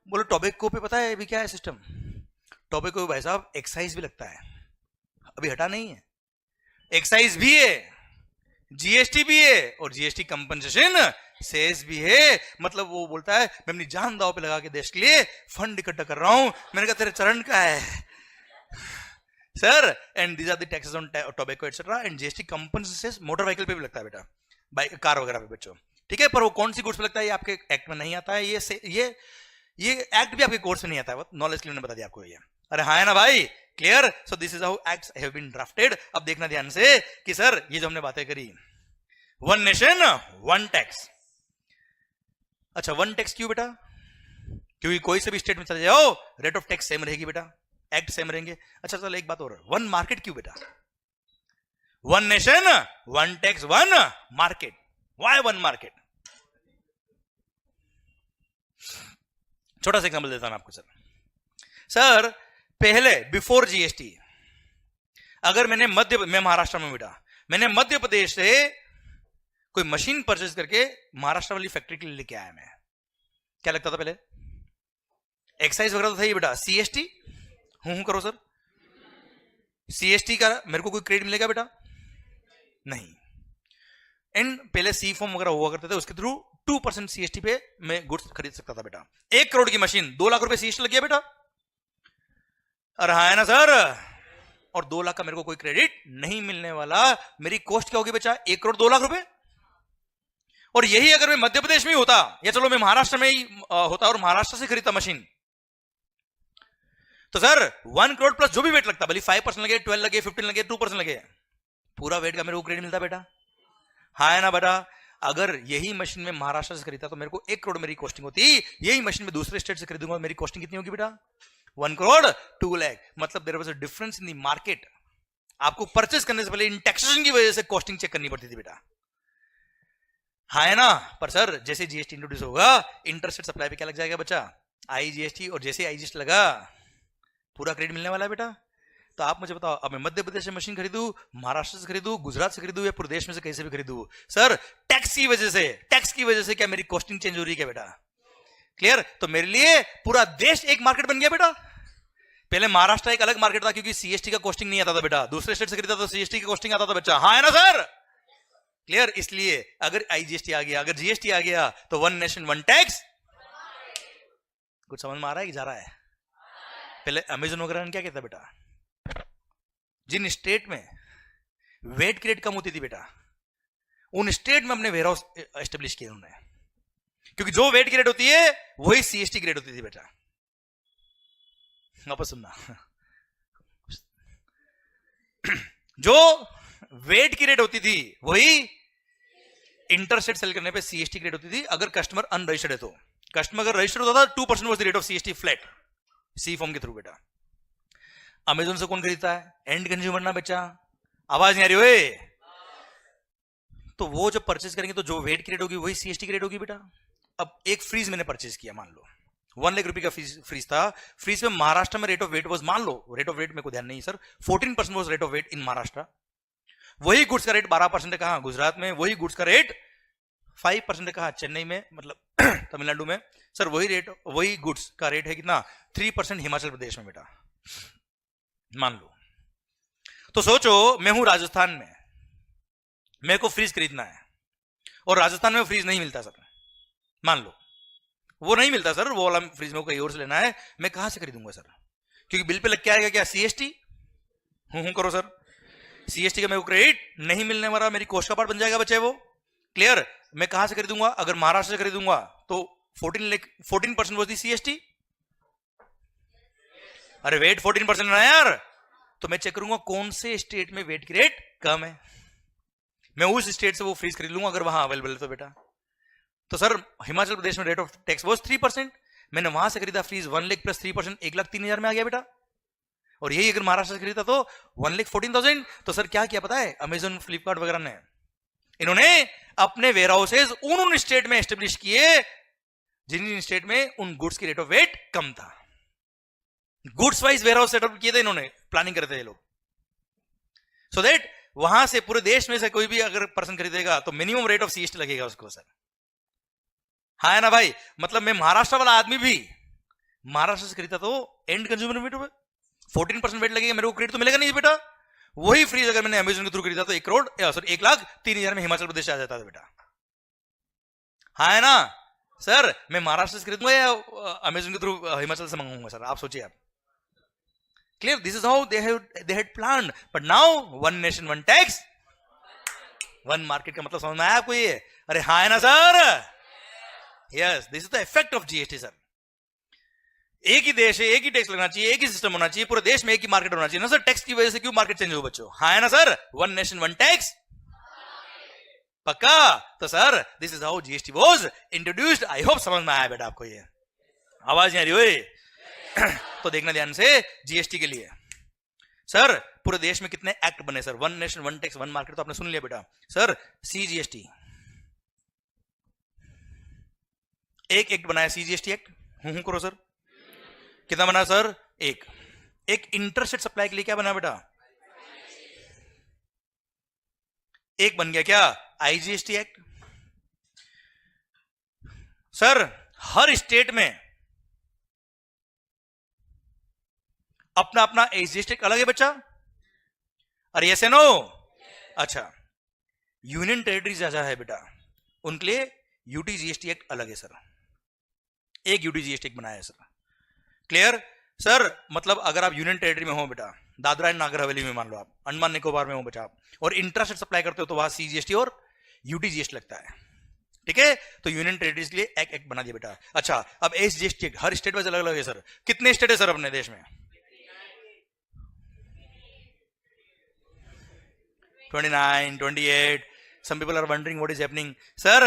बोले टोबैको पे पता है अभी क्या है सिस्टम, टोबैको भाई साहब एक्साइज भी लगता है, अभी हटा नहीं है, एक्साइज भी है, जीएसटी भी है और जीएसटी कंपनसेशन सेस भी है। मतलब वो बोलता है मैं अपनी जान दांव पे लगा के देश के लिए फंड इकट्ठा कर रहा हूं। मैंने कहा तेरे चरण का है sir. And these are the taxes on tobacco etcetera and GST compensation motor vehicle पे भी लगता है बेटा, बाइक कार वगैरह पे बच्चों, ठीक है। पर वो कौन सी गुड्स पे लगता है ये आपके एक्ट में नहीं आता है, ये एक्ट भी आपके कोर्स में नहीं आता है, नॉलेज के लिए मैंने बता दिया आपको ये। अरे हाँ है ना भाई, clear? So this is how acts have been drafted. अब देखना ध्यान से कि सर ये जो हमने बातें करी, वन नेशन वन टैक्स। अच्छा वन टैक्स क्यों बेटा? क्योंकि कोई से भी स्टेट में चले जाओ रेट ऑफ टैक्स सेम रहेगी बेटा, एक्ट सेम रहेंगे। अच्छा चलो एक बात और, वन मार्केट क्यों बेटा? One nation one tax one market, why one market? छोटा सा एग्जांपल देता हूं आपको सर। पहले बिफोर जीएसटी अगर मैं महाराष्ट्र में बेटा, मैंने मध्य प्रदेश से कोई मशीन परचेज करके महाराष्ट्र वाली फैक्ट्री के लिए लेके आया, मैं क्या लगता था पहले? एक्साइज वगैरह तो था ही बेटा, सीएसटी हूं करो सर, सीएसटी का मेरे को कोई क्रेडिट मिलेगा बेटा? नहीं। एंड पहले सी फॉर्म वगैरह हुआ करते थे, उसके थ्रू 2% सीएसटी पे मैं गुड्स खरीद सकता था बेटा। 1 करोड़ की मशीन 2 लाख रुपए सीएसटी लग गया बेटा। अरे हाँ है ना सर, और 2 लाख का मेरे को कोई क्रेडिट नहीं मिलने वाला। मेरी कॉस्ट क्या होगी बच्चा? 1 करोड़ 2 लाख रुपए। और यही अगर मैं मध्य प्रदेश में ही होता, या चलो मैं महाराष्ट्र में ही होता और महाराष्ट्र से खरीदता मशीन, तो सर 1 करोड़ प्लस जो भी वेट लगता, भले 5% लगे, 12 लगे, 15 लगे, 2% लगे, पूरा वेट का मेरे को क्रेडिट मिलता बेटा। हाँ है ना बेटा? अगर यही मशीन में महाराष्ट्र से खरीदता तो मेरे को 1 करोड़ मेरी कॉस्टिंग होती। यही मशीन में दूसरे स्टेट से खरीदूंगा, मेरी कॉस्टिंग कितनी होगी बेटा? 1 करोड़ 2 लाख। मतलब there was a difference in the market. आपको परचेस करने से पहले इन टैक्सेशन की वजह से कॉस्टिंग चेक करनी पड़ती थी बेटा। हाँ है ना? पर सर जैसे जीएसटी इंट्रोड्यूस होगा, इंटरस्टेट सप्लाई पे क्या लग जाएगा बच्चा? आईजीएसटी। और जैसे आईजीएसटी लगा पूरा क्रेडिट मिलने वाला है बेटा। तो आप मुझे बताओ, अब मैं मध्य प्रदेश से मशीन खरीदूं, महाराष्ट्र से खरीदूं, गुजरात से खरीदूं, या प्रदेश में से कहीं से भी खरीदूं, सर टैक्स की वजह से क्या मेरी कॉस्टिंग चेंज हो रही है क्या बेटा? क्लियर? तो मेरे लिए पूरा देश एक मार्केट बन गया बेटा। पहले महाराष्ट्र एक अलग मार्केट था क्योंकि सीएसटी का कॉस्टिंग नहीं आता था बेटा, दूसरे स्टेट से खरीदा तो सीएसटी का कॉस्टिंग आता था बच्चा। हाँ है ना सर? क्लियर? इसलिए अगर आईजीएसटी आ गया, अगर जीएसटी आ गया, तो वन नेशन वन टैक्स। कुछ समझ में आ रहा है कि जा रहा है? पहले अमेजन वगैरह ने क्या कहता बेटा, जिन स्टेट में वेट ग्रेड कम होती थी बेटा, उन स्टेट में अपने वेयर हाउस एस्टेब्लिश किए उन्होंने, क्योंकि जो वेट ग्रेड होती है वही सीएसटी ग्रेड होती थी बेटा। वापस सुनना, जो वेट की रेट होती थी वही इंटरस्टेट सेल करने पे सीएसटी ग्रेड होती थी, अगर कस्टमर अनरजिस्टर्ड है तो। कस्टमर अगर रजिस्टर होता था 2% was the rate of CST flat, C form के थ्रू बेटा। अमेजोन से कौन खरीदता है? एंड कंज्यूमर ना बच्चा, आवाज नहीं आ रही ओए। तो वो जब परचेज करेंगे तो जो वेट की रेट होगी वही सीएसटी की रेट होगी बेटा। अब एक फ्रीज मैंने परचेज किया, मान लो 1 लाख रुपए का फ्रीज था। फ्रीज में महाराष्ट्र में रेट ऑफ वेट वॉज, मान लो रेट ऑफ वेट मेरे को ध्यान नहीं sir, 14% was rate of VAT in Maharashtra. वही गुड्स का रेट 12% है कहां? गुजरात में। वही गुड्स का रेट 5% है कहां? चेन्नई में, मतलब तमिलनाडु में। सर वही रेट, वही गुड्स का रेट है कितना? 3% हिमाचल प्रदेश में बेटा, मान लो। तो सोचो मैं हूं राजस्थान में, मेरे को फ्रीज खरीदना है और राजस्थान में फ्रीज नहीं मिलता सर, मान लो वो नहीं मिलता सर, वो वाला फ्रीज में कहीं और से लेना है, मैं कहां से खरीदूंगा सर? क्योंकि बिल पे लग के आएगा क्या? सीएसटी। हूं करो सर, सीएसटी का मेरे को क्रेडिट नहीं मिलने वाला, मेरी कोस्ट का पार्ट बन जाएगा बच्चे वो। क्लियर? मैं कहां से खरीदूंगा? अगर महाराष्ट्र से खरीदूंगा तो 14% वॉज दी सीएसटी। अरे वेट 14% ना यार, तो मैं चेक करूंगा कौन से स्टेट में वेट की रेट कम है, मैं उस स्टेट से वो फ्रीज खरीद लूंगा अगर वहां अवेलेबल है तो बेटा। तो सर हिमाचल प्रदेश में रेट ऑफ टैक्स वॉज 3%, मैंने वहां से खरीदा फ्रीज 1 लाख प्लस 3%, 1,03,000 में आ गया बेटा। और यही अगर महाराष्ट्र से खरीदा तो 1,14,000। तो सर क्या किया पता है अमेजोन फ्लिपकार्ट वगैरह ने? इन्होंने अपने वेयर हाउसेज उन स्टेट में एस्टेब्लिश किए जिन स्टेट में उन गुड्स की रेट ऑफ वेट कम था। Goods wise warehouse setup किए थे इन्होंने, प्लानिंग करते थे ये लोग, सो दैट वहां से पूरे देश में से कोई भी अगर पर्सन खरीदेगा तो मिनिमम रेट ऑफ सीएसटी लगेगा उसको सर। हाँ है ना भाई? मतलब मैं महाराष्ट्र वाला आदमी भी महाराष्ट्र से खरीदा तो एंड कंज्यूमर वेट 14% वेट लगेगा, मेरे को क्रेडिट तो मिलेगा नहीं बेटा। वही फ्रीज अगर मैंने अमेजोन के थ्रू खरीदा तो 1,03,000 में हिमाचल प्रदेश आ जाता था बेटा। हाँ है ना सर? मैं महाराष्ट्र से खरीदूंगा या अमेजोन के थ्रू हिमाचल से मंगाऊंगा सर? आप सोचिए आप। Clear? This is how they had planned. But now one nation one tax, one market का मतलब समझ में आया आपको ये? अरे हाँ है ना sir? Yes, this is the effect of GST sir. एक ही देश है, एक ही टैक्स लगना चाहिए, एक ही सिस्टम होना चाहिए, पूरे देश में एक ही मार्केट होना चाहिए ना सर। टैक्स की वजह से क्यों मार्केट चेंज हो बच्चों? हाँ है ना sir? One nation one tax, पक्का? तो sir this is how GST was introduced. I hope समझ में आया बेटा आपको ये। आवाज नहीं आ रही हुई? तो देखना ध्यान से, जीएसटी के लिए सर पूरे देश में कितने एक्ट बने sir? One nation one tax one market तो आपने सुन लिया बेटा। सर सीजीएसटी एक एक्ट बनाया, सीजीएसटी एक्ट। हूं करो सर। कितना बना सर? एक इंटरस्टेट सप्लाई के लिए क्या बना बेटा? एक बन गया क्या? IGST act. सर हर स्टेट में अपना अपना एजीएसटी अलग है बच्चा। अरे यस नो? अच्छा, यूनियन टेरिटरीज जैसा है बेटा, उनके लिए यूटी जीएसटी एक्ट अलग है सर। एक यूटी जीएसटी एक्ट बनाया है सर। Clear sir? मतलब अगर आप यूनियन टेरिटरी में हो बेटा, दादरा एंड नागर हवेली में मान लो आप, अंडमान निकोबार में हो बेटा आप, और इंट्रास्टेट सप्लाई करते हो तो वहां सीजीएसटी और यूटी जीएसटी लगता है। ठीक है? तो यूनियन टेरिटरीज के लिए एक एक्ट बना दिया बेटा। अच्छा, अब एसजीएसटी एक्ट हर स्टेट वाइज अलग अलग है सर। कितने स्टेट है सर अपने देश में? 29, 28. Some people are wondering what is happening. Sir,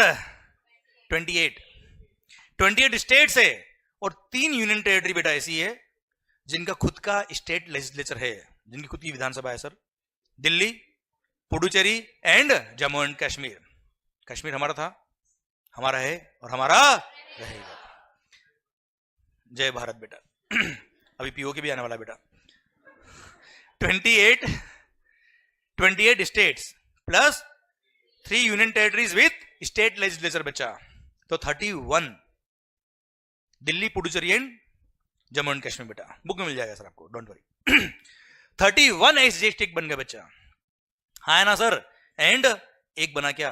28 states है और 3 यूनियन टेरिटरी बेटा ऐसी है जिनका खुद का स्टेट लेजिस्लेचर है, जिनकी खुद की विधानसभा है sir. Delhi, Puducherry and Jammu and Kashmir. Kashmir हमारा था, हमारा है और हमारा रहेगा। जय भारत बेटा। अभी पीओके भी आने वाला बेटा। 28 states plus 3 union territories with state legislature बच्चा, तो 31। दिल्ली, पुडुचेरी एंड जम्मू एंड कश्मीर बेटा। बुक में मिल जाएगा सर आपको, डोंट वरी। 31 एसजीएसटी बन गया बच्चा। हाँ है ना सर? एंड एक बना क्या?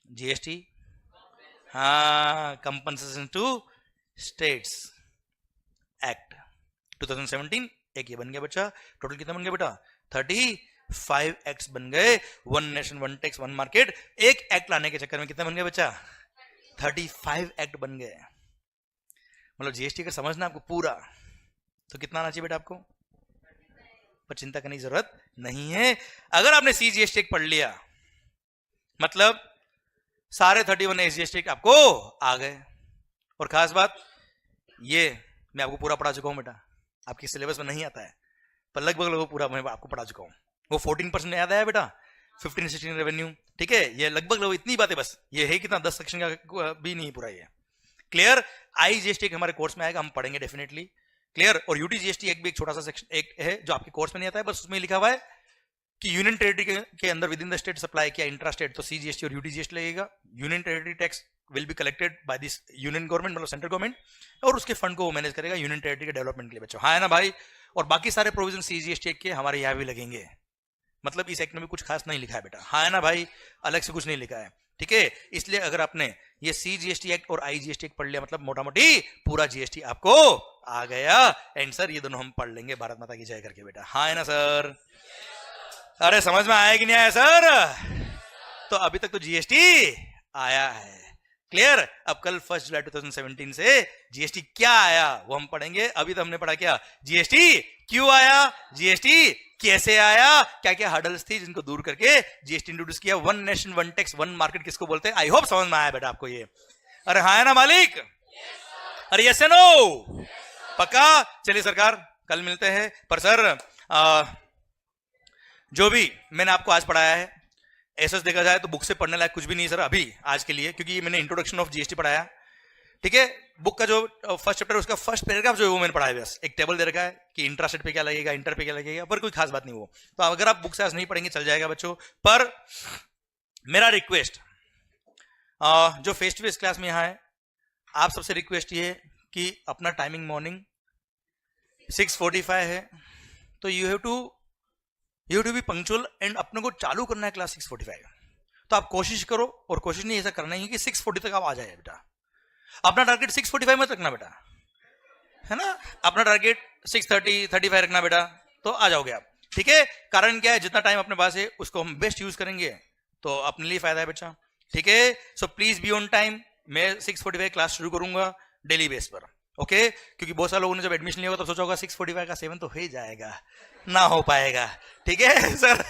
जीएसटी, हाँ, कंपनसेशन टू स्टेट्स एक्ट 2017। एक ये बन गया बच्चा। टोटल कितना बन गया बेटा? 35 एक्ट्स बन गए। One nation one tax one market, एक एक्ट लाने के चक्कर में कितना बन गया बच्चा? 35 एक्ट बन गए। मतलब जीएसटी का समझना आपको पूरा, तो कितना आना चाहिए बेटा आपको? पर चिंता करने की जरूरत नहीं है। अगर आपने सीजीएसटी एक्ट पढ़ लिया, मतलब सारे 31 एसजीएसटी आपको आ गए। और खास बात ये मैं आपको पूरा पढ़ा चुका हूं बेटा, आपकी सिलेबस में नहीं आता है पर लगभग पूरा मैं आपको पढ़ा चुका हूं। वो 14% याद आया बेटा, 15-16 रेवेन्यू, ठीक है, ये लगभग इतनी बातें, बस ये है कितना 10 सेक्शन का भी नहीं पूरा ये। क्लियर? आईजीएसटी हमारे कोर्स में आएगा, हम पढ़ेंगे डेफिनेटली। क्लियर? और यूटीजीएसटी एक भी एक छोटा सा सेक्शन एक है जो आपके कोर्स में नहीं आता है, बस उसमें लिखा हुआ है कि यूनियन टेरिटरी के अंदर with in the state supply किया इंट्रा स्टेट तो सीजीएसटी और यूटीजीएसटी लगेगा। Union territory tax will be collected by this union government, मतलब सेंट्रल गवर्नमेंट, और उसके फंड को वो मैनेज करेगा यूनियन टेरिटरी के डेवलपमेंट के लिए बच्चों। हाँ है ना भाई? और बाकी सारे प्रोविजन सीजीएसटी के हमारे यहाँ भी लगेंगे, मतलब इस एक्ट में भी कुछ खास नहीं लिखा है बेटा। हाँ है ना भाई? अलग से कुछ नहीं लिखा है, ठीक है। इसलिए अगर आपने ये सीजीएसटी एक्ट और आईजीएसटी एक्ट पढ़ लिया, मतलब मोटा मोटी पूरा जीएसटी आपको आ गया। एंड सर ये दोनों हम पढ़ लेंगे भारत माता की जय करके बेटा। हाँ है ना सर? अरे समझ में आया कि नहीं आया सर? तो अभी तक तो जीएसटी आया है। क्लियर? अब कल 1 जुलाई 2017 से जीएसटी क्या आया वो हम पढ़ेंगे। अभी तो हमने पढ़ा क्या, जीएसटी क्यों आया, जीएसटी कैसे आया, क्या क्या हर्डल्स थी जिनको दूर करके जीएसटी इंट्रोड्यूस किया। One nation one tax one market किसको बोलते हैं? आई होप समझ में आया बेटा आपको ये। अरे हाँ है ना मालिक? अरे यस नो? पक्का? चलिए सरकार कल मिलते हैं। पर सर जो भी मैंने आपको आज पढ़ाया है ऐसा देखा जाए तो बुक से पढ़ने लायक कुछ भी नहीं सर अभी आज के लिए, क्योंकि मैंने इंट्रोडक्शन ऑफ जीएसटी पढ़ाया, ठीक है। बुक का जो फर्स्ट चैप्टर उसका फर्स्ट पैराग्राफ जो है वो मैंने पढ़ाया, बस एक टेबल दे रखा है कि इंट्रास्टेट पे क्या लगेगा, इंटर पे क्या लगेगा, पर कोई खास बात नहीं वो। तो अगर आप बुक से आज नहीं पढ़ेंगे चल जाएगा बच्चों। पर मेरा रिक्वेस्ट जो फेस टू फेस क्लास में यहाँ है, आप सबसे रिक्वेस्ट ये कि अपना टाइमिंग मॉर्निंग 6:45 है, तो you have to be punctual and अपने को चालू करना है क्लास 6:45। तो आप कोशिश करो, और कोशिश नहीं ऐसा करना ही कि 6:40 तक आप आ जाए बेटा। अपना टारगेट 6:45 मत रखना बेटा, है ना। अपना टारगेट 6:30-35 रखना बेटा, तो आ जाओगे आप, ठीक है। कारण क्या है, जितना टाइम अपने पास है उसको हम बेस्ट यूज करेंगे तो अपने लिए फायदा है बच्चा, ठीक है। So please be on time. मैं 6:45 क्लास शुरू करूंगा डेली बेस पर, ओके। क्योंकि बहुत सारे लोगों ने जब एडमिशन लिया होगा तो सोचा होगा 6:45 का 7 तो हो ही जाएगा, ना हो पाएगा, ठीक है सर।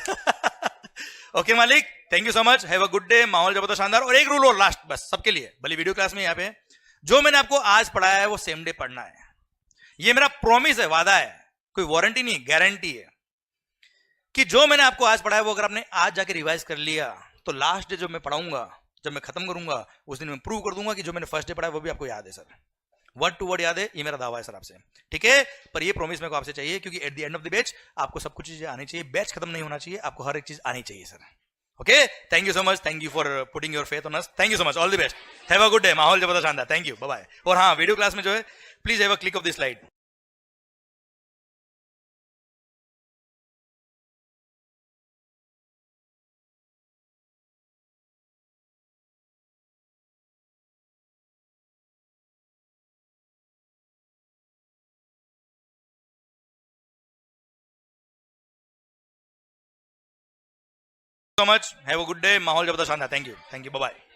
ओके मालिक, thank you so much, have a good day. माहौल जबरदस्त शानदार। और एक रूल और लास्ट बस सबके लिए, भले वीडियो क्लास में यहाँ पे जो मैंने आपको आज पढ़ाया है वो सेम डे पढ़ना है। ये मेरा प्रॉमिस है, वादा है, कोई वारंटी नहीं, गारंटी है कि जो मैंने आपको आज पढ़ाया वो अगर आपने आज जाके रिवाइज कर लिया तो लास्ट डे जब मैं पढ़ाऊंगा, जब मैं खत्म करूंगा उस दिन मैं प्रूव कर दूंगा कि जो मैंने फर्स्ट डे पढ़ाया वो भी आपको याद है सर, वर्ड टू वर्ड याद है। ये मेरा दावा है सर आपसे, ठीक है। पर ये प्रॉमिस मेरे को आपसे चाहिए, क्योंकि at the end of the batch आपको सब कुछ चीजें आनी चाहिए, बैच खत्म नहीं होना चाहिए, आपको हर एक चीज आनी चाहिए sir, okay. Thank you so much, thank you for putting your faith on us, thank you so much, all the best, have a good day. माहौल जबरदस्त शानदार, थैंक यू, बाय बाय। और हाँ, वीडियो क्लास में जो है please have a click of this slide. so much, have a good day, माहौल जबरदस्त शानदार, थैंक यू, बाय बाय।